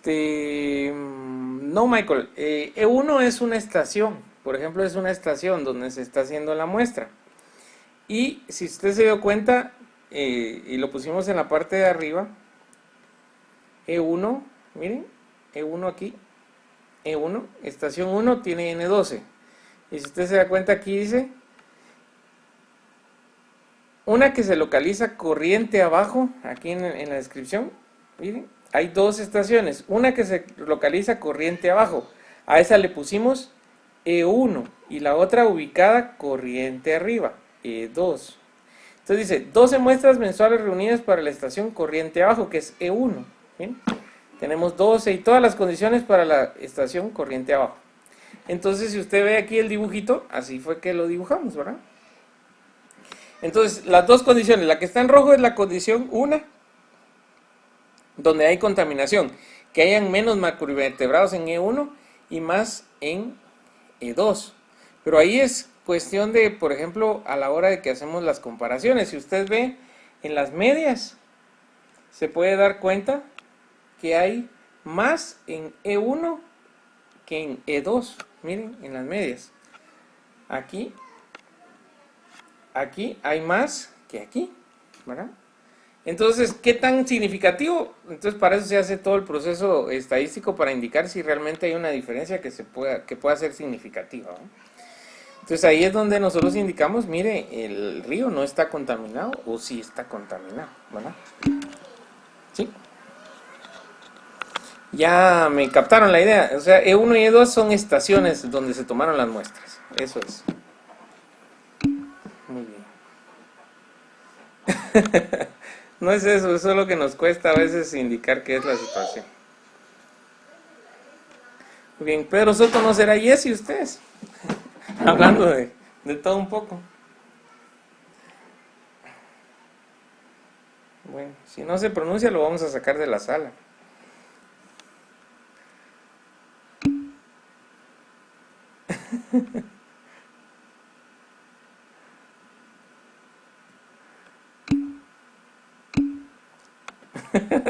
No, Michael, E1 es una estación, por ejemplo, es una estación donde se está haciendo la muestra. Y si usted se dio cuenta, y lo pusimos en la parte de arriba, E1, miren, E1 aquí, E1, estación 1 tiene N12. Y si usted se da cuenta aquí dice, una que se localiza corriente abajo, aquí en la descripción, miren. Hay dos estaciones, una que se localiza corriente abajo, a esa le pusimos E1 y la otra ubicada corriente arriba, E2. Entonces dice, 12 muestras mensuales reunidas para la estación corriente abajo, que es E1. Bien, tenemos 12 y todas las condiciones para la estación corriente abajo. Entonces, si usted ve aquí el dibujito, así fue que lo dibujamos, ¿verdad? Entonces, las dos condiciones, la que está en rojo es la condición 1, donde hay contaminación, que hayan menos macroinvertebrados en E1 y más en E2. Pero ahí es cuestión de, por ejemplo, a la hora de que hacemos las comparaciones. Si usted ve en las medias, se puede dar cuenta que hay más en E1 que en E2. Miren, en las medias. Aquí hay más que aquí, ¿verdad? Entonces, ¿qué tan significativo? Entonces, para eso se hace todo el proceso estadístico para indicar si realmente hay una diferencia que pueda ser significativa, ¿no? Entonces, ahí es donde nosotros indicamos, mire, el río no está contaminado o sí está contaminado, ¿verdad? ¿Sí? Ya me captaron la idea. O sea, E1 y E2 son estaciones donde se tomaron las muestras. Eso es. Muy bien. No es eso, eso es lo que nos cuesta a veces indicar qué es la situación. Muy bien, Pedro Soto no será Jessy ustedes. Hablando de todo un poco. Bueno, si no se pronuncia lo vamos a sacar de la sala.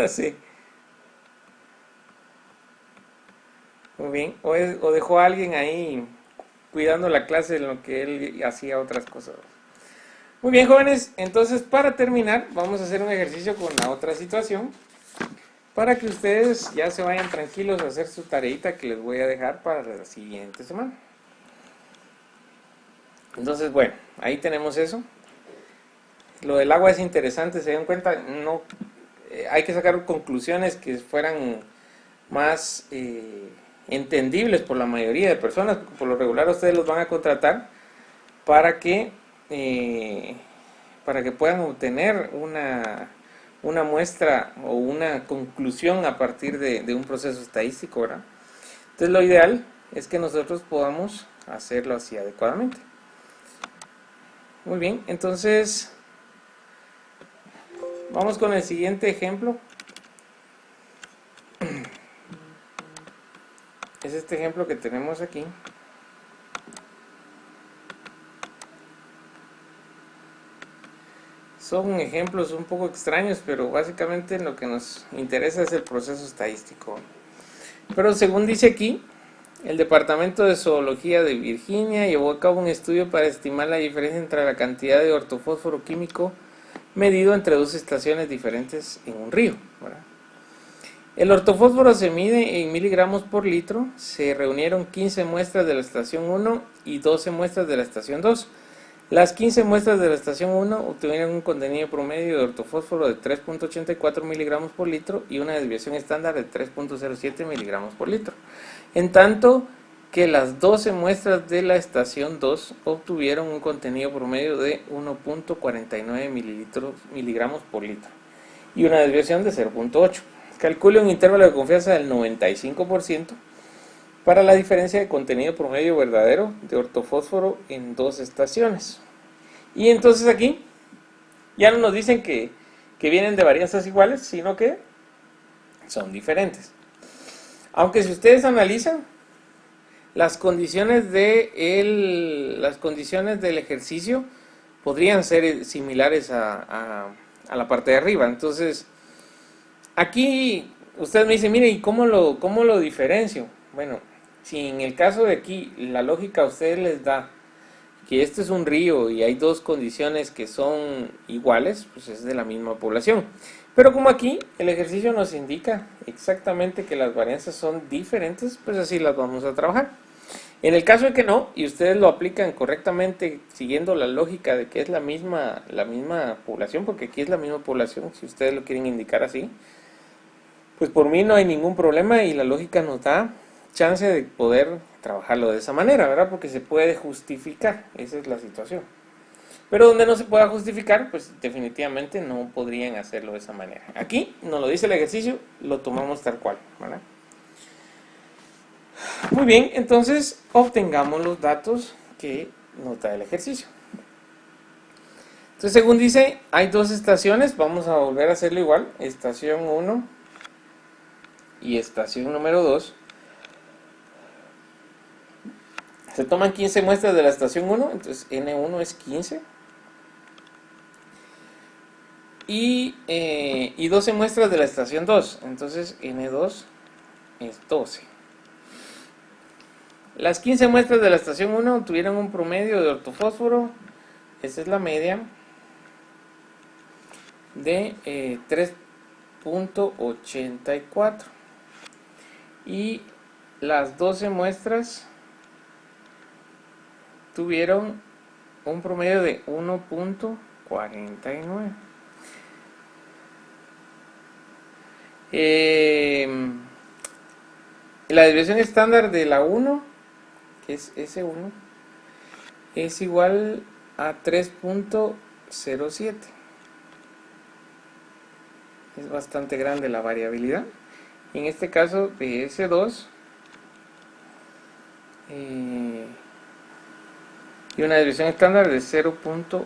Sí. Muy bien. O dejó a alguien ahí cuidando la clase en lo que él hacía otras cosas. Muy bien, jóvenes. Entonces, para terminar, vamos a hacer un ejercicio con la otra situación para que ustedes ya se vayan tranquilos a hacer su tareita que les voy a dejar para la siguiente semana. Entonces, bueno, ahí tenemos eso. Lo del agua es interesante, se dan cuenta, no hay que sacar conclusiones que fueran más entendibles por la mayoría de personas, porque por lo regular ustedes los van a contratar para que puedan obtener una muestra o una conclusión a partir de un proceso estadístico, ¿verdad? Entonces lo ideal es que nosotros podamos hacerlo así adecuadamente. Muy bien, entonces vamos con el siguiente ejemplo. Es este ejemplo que tenemos aquí. Son ejemplos un poco extraños, pero básicamente lo que nos interesa es el proceso estadístico. Pero según dice aquí, el Departamento de Zoología de Virginia llevó a cabo un estudio para estimar la diferencia entre la cantidad de ortofósforo químico medido entre dos estaciones diferentes en un río, ¿verdad? El ortofósforo se mide en miligramos por litro. Se reunieron 15 muestras de la estación 1 y 12 muestras de la estación 2. Las 15 muestras de la estación 1 obtuvieron un contenido promedio de ortofósforo de 3.84 miligramos por litro y una desviación estándar de 3.07 miligramos por litro. En tanto que las 12 muestras de la estación 2 obtuvieron un contenido promedio de 1.49 miligramos por litro y una desviación de 0.8. Calcule un intervalo de confianza del 95% para la diferencia de contenido promedio verdadero de ortofósforo en dos estaciones. Y entonces aquí ya no nos dicen que vienen de varianzas iguales, sino que son diferentes. Aunque si ustedes analizan, las condiciones del ejercicio podrían ser similares a la parte de arriba. Entonces, aquí usted me dice, mire, ¿y cómo lo diferencio? Bueno, si en el caso de aquí la lógica a ustedes les da que este es un río y hay dos condiciones que son iguales, pues es de la misma población. Pero como aquí el ejercicio nos indica exactamente que las varianzas son diferentes, pues así las vamos a trabajar. En el caso de que no, y ustedes lo aplican correctamente siguiendo la lógica de que es la misma población, porque aquí es la misma población, si ustedes lo quieren indicar así, pues por mí no hay ningún problema y la lógica nos da chance de poder trabajarlo de esa manera, ¿verdad? Porque se puede justificar, esa es la situación. Pero donde no se pueda justificar, pues definitivamente no podrían hacerlo de esa manera. Aquí nos lo dice el ejercicio, lo tomamos tal cual, ¿verdad? Muy bien, entonces obtengamos los datos que nos da el ejercicio. Entonces, según dice, hay dos estaciones, vamos a volver a hacerlo igual, estación 1 y estación número 2. Se toman 15 muestras de la estación 1, entonces N1 es 15. Y 12 muestras de la estación 2, entonces N2 es 12. Las 15 muestras de la estación 1 tuvieron un promedio de ortofósforo, esta es la media, de 3.84. Y las 12 muestras tuvieron un promedio de 1.49. La desviación estándar de la 1, que es S1, es igual a 3.07. Es bastante grande la variabilidad. En este caso de S2 y una desviación estándar de 0.80.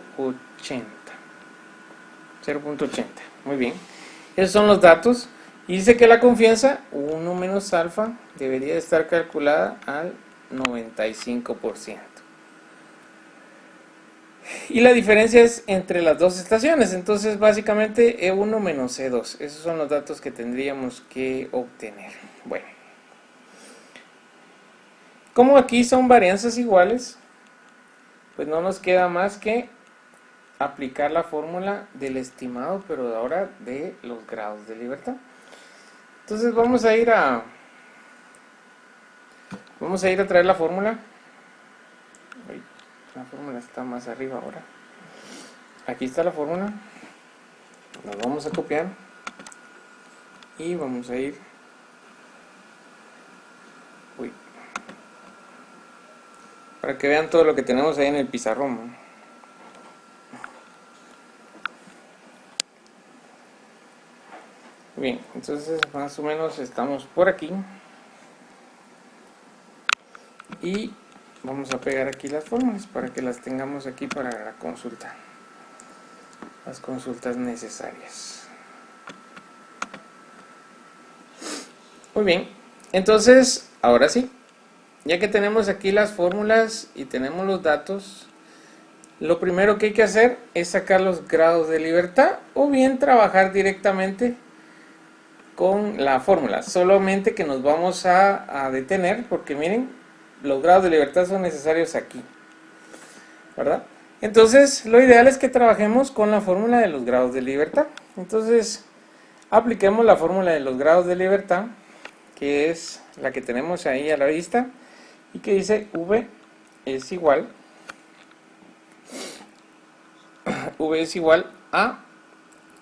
0.80. Muy bien. Esos son los datos. Y dice que la confianza 1 menos alfa debería de estar calculada al 95%. Y la diferencia es entre las dos estaciones. Entonces básicamente E1 menos E2. Esos son los datos que tendríamos que obtener. Bueno. Como aquí son varianzas iguales, pues no nos queda más que aplicar la fórmula del estimado, pero ahora de los grados de libertad. Entonces vamos a ir a traer la fórmula. La fórmula está más arriba ahora. Aquí está la fórmula. La vamos a copiar y vamos a ir. Para que vean todo lo que tenemos ahí en el pizarrón. Bien, entonces más o menos estamos por aquí. Y vamos a pegar aquí las fórmulas para que las tengamos aquí para la consulta. Las consultas necesarias. Muy bien, entonces ahora sí, ya que tenemos aquí las fórmulas y tenemos los datos, lo primero que hay que hacer es sacar los grados de libertad o bien trabajar directamente con la fórmula. Solamente que nos vamos a detener porque miren, los grados de libertad son necesarios aquí, ¿verdad? Entonces lo ideal es que trabajemos con la fórmula de los grados de libertad. Entonces apliquemos la fórmula de los grados de libertad, que es la que tenemos ahí a la vista y que dice V es igual a,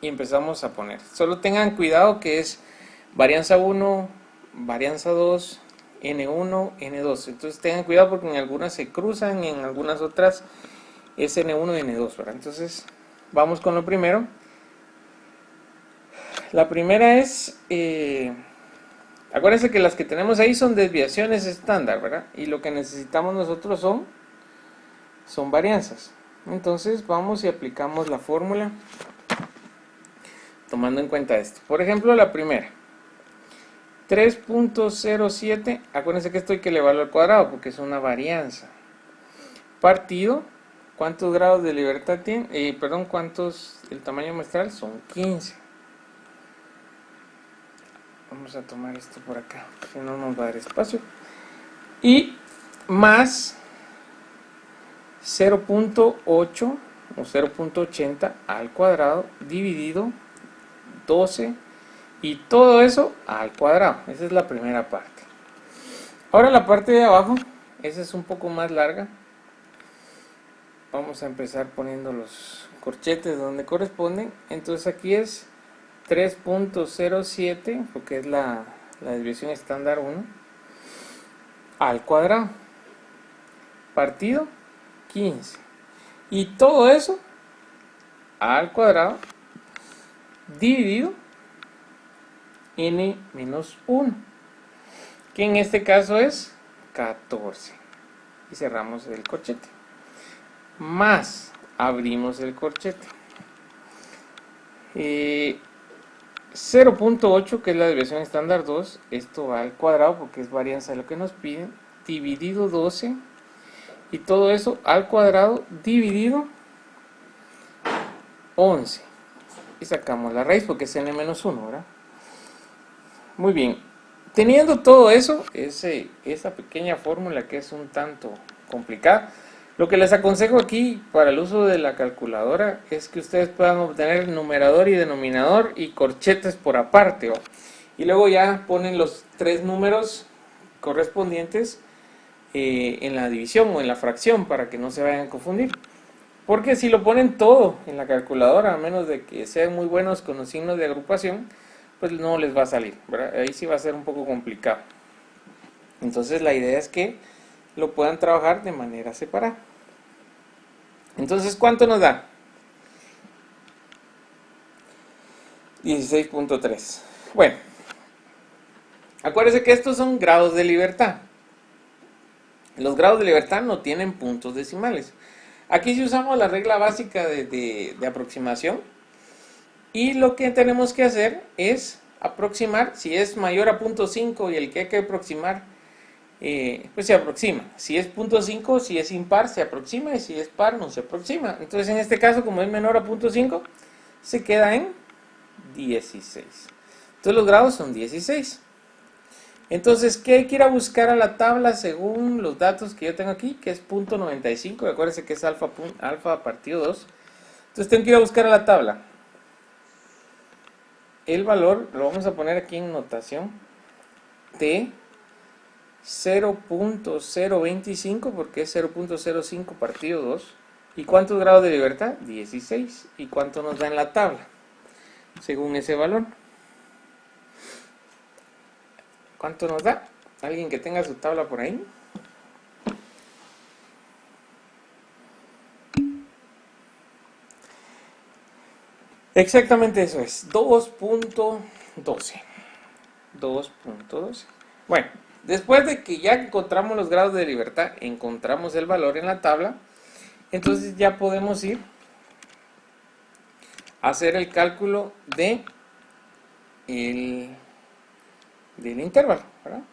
y empezamos a poner. Solo tengan cuidado que es varianza 1, varianza 2, N1, N2. Entonces tengan cuidado porque en algunas se cruzan y en algunas otras es N1 y N2, ¿verdad? Entonces vamos con lo primero. La primera es, acuérdense que las que tenemos ahí son desviaciones estándar, ¿verdad? Y lo que necesitamos nosotros son varianzas. Entonces vamos y aplicamos la fórmula tomando en cuenta esto. Por ejemplo, la primera, 3.07, acuérdense que esto hay que elevarlo al cuadrado porque es una varianza. Partido, ¿cuántos grados de libertad tiene? ¿Cuántos? El tamaño muestral son 15. Vamos a tomar esto por acá, si no nos va a dar espacio. Y más 0.8 o 0.80 al cuadrado dividido 12 y todo eso al cuadrado. Esa es la primera parte. Ahora la parte de abajo, esa es un poco más larga. Vamos a empezar poniendo los corchetes donde corresponden. Entonces aquí es 3.07 porque es la desviación estándar 1 al cuadrado partido 15. Y todo eso al cuadrado dividido n menos 1, que en este caso es 14. Y cerramos el corchete. Más abrimos el corchete. 0.8, que es la desviación estándar 2, esto va al cuadrado porque es varianza de lo que nos piden, dividido 12, y todo eso al cuadrado dividido 11. Y sacamos la raíz porque es n-1, ¿verdad? Muy bien. Teniendo todo eso, esa pequeña fórmula que es un tanto complicada, lo que les aconsejo aquí para el uso de la calculadora es que ustedes puedan obtener numerador y denominador y corchetes por aparte, ¿va? Y luego ya ponen los tres números correspondientes en la división o en la fracción para que no se vayan a confundir. Porque si lo ponen todo en la calculadora, a menos de que sean muy buenos con los signos de agrupación, pues no les va a salir, ¿verdad? Ahí sí va a ser un poco complicado. Entonces la idea es que lo puedan trabajar de manera separada. Entonces, ¿cuánto nos da? 16.3. Bueno, acuérdense que estos son grados de libertad. Los grados de libertad no tienen puntos decimales. Aquí sí usamos la regla básica de aproximación. Y lo que tenemos que hacer es aproximar. Si es mayor a 0.5 y el que hay que aproximar, pues se aproxima. Si es 0.5, si es impar, se aproxima. Y si es par, no se aproxima. Entonces, en este caso, como es menor a 0.5, se queda en 16. Entonces, los grados son 16. Entonces, ¿qué hay que ir a buscar a la tabla según los datos que yo tengo aquí? Que es 0.95. Acuérdense que es alfa partido 2. Entonces, tengo que ir a buscar a la tabla. El valor lo vamos a poner aquí en notación T 0.025 porque es 0.05 partido 2. ¿Y cuántos grados de libertad? 16. ¿Y cuánto nos da en la tabla? Según ese valor. ¿Cuánto nos da? ¿Alguien que tenga su tabla por ahí? Exactamente eso es. 2.12. 2.12. Bueno, después de que ya encontramos los grados de libertad, encontramos el valor en la tabla, entonces ya podemos ir a hacer el cálculo del intervalo, ¿verdad?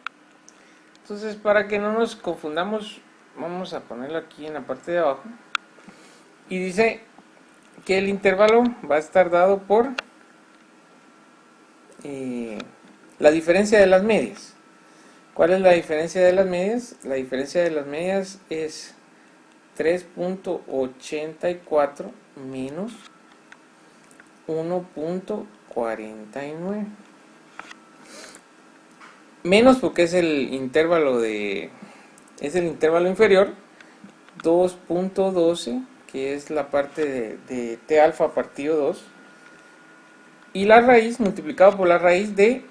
Entonces, para que no nos confundamos, vamos a ponerlo aquí en la parte de abajo. Y dice que el intervalo va a estar dado por la diferencia de las medias. ¿Cuál es la diferencia de las medias? La diferencia de las medias es 3.84 menos 1.49. Menos porque es el intervalo inferior. 2.12, que es la parte de T alfa partido 2. Y la raíz multiplicado por la raíz de,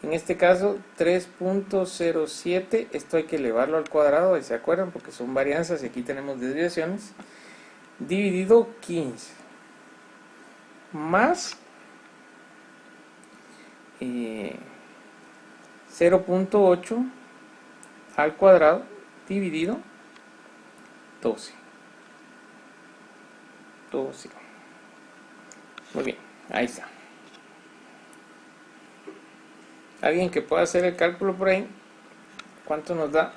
en este caso, 3.07. Esto hay que elevarlo al cuadrado, ¿se acuerdan? Porque son varianzas y aquí tenemos desviaciones. Dividido 15. Más 0.8 al cuadrado dividido 12. Muy bien, ahí está. ¿Alguien que pueda hacer el cálculo por ahí? ¿Cuánto nos da?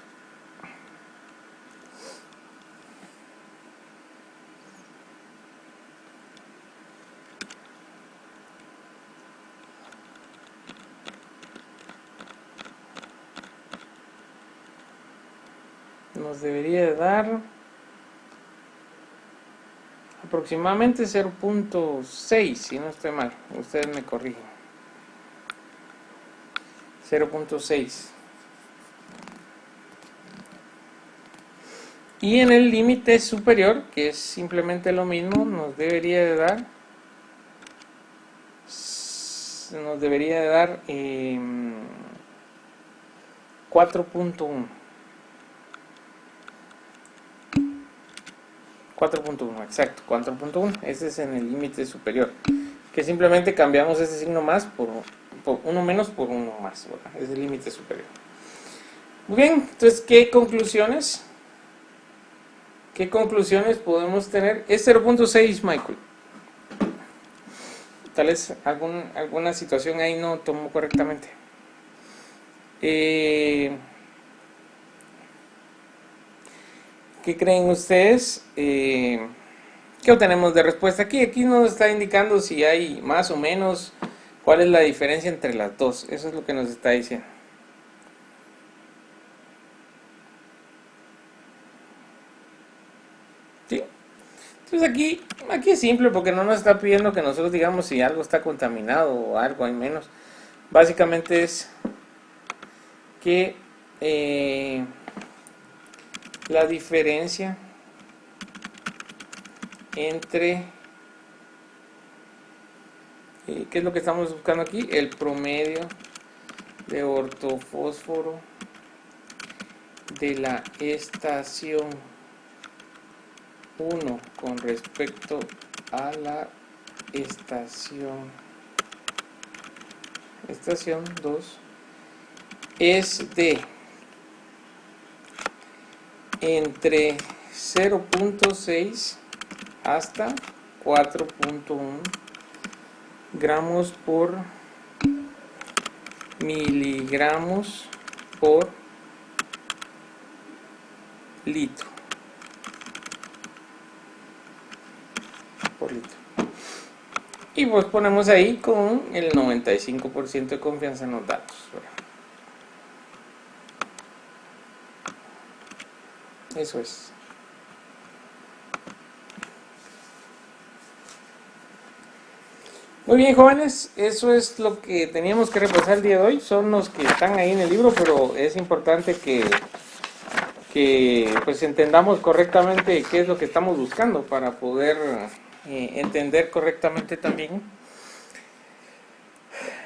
Nos debería de dar aproximadamente 0.6, si no estoy mal. Ustedes me corrigen. 0.6. Y en el límite superior, que es simplemente lo mismo, nos debería de dar 4.1. 4.1, exacto, 4.1. Ese es en el límite superior. Que simplemente cambiamos ese signo más por uno menos por uno más, ¿verdad? Es el límite superior. Muy bien, entonces, ¿qué conclusiones? ¿Qué conclusiones podemos tener? Es 0.6, Michael. Tal vez alguna situación ahí no tomó correctamente. ¿Qué creen ustedes? ¿Qué obtenemos de respuesta aquí? Aquí nos está indicando si hay más o menos, cuál es la diferencia entre las dos. Eso es lo que nos está diciendo. ¿Sí? Entonces aquí es simple porque no nos está pidiendo que nosotros digamos si algo está contaminado o algo hay menos. Básicamente es que la diferencia entre ¿qué es lo que estamos buscando aquí? El promedio de ortofósforo de la estación 1 con respecto a la estación 2 es de entre 0.6 hasta 4.1 gramos por miligramos por litro. Y pues ponemos ahí con el 95% de confianza en los datos, ¿verdad? Eso es. Muy bien, jóvenes, eso es lo que teníamos que repasar el día de hoy. Son los que están ahí en el libro, pero es importante que pues entendamos correctamente qué es lo que estamos buscando para poder entender correctamente también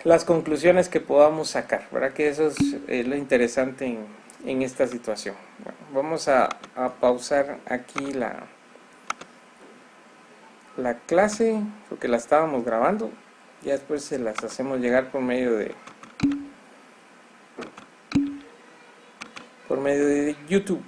las conclusiones que podamos sacar, ¿verdad? Que eso es lo interesante en esta situación. Bueno, vamos a pausar aquí la clase porque la estábamos grabando. Ya después se las hacemos llegar por medio de YouTube.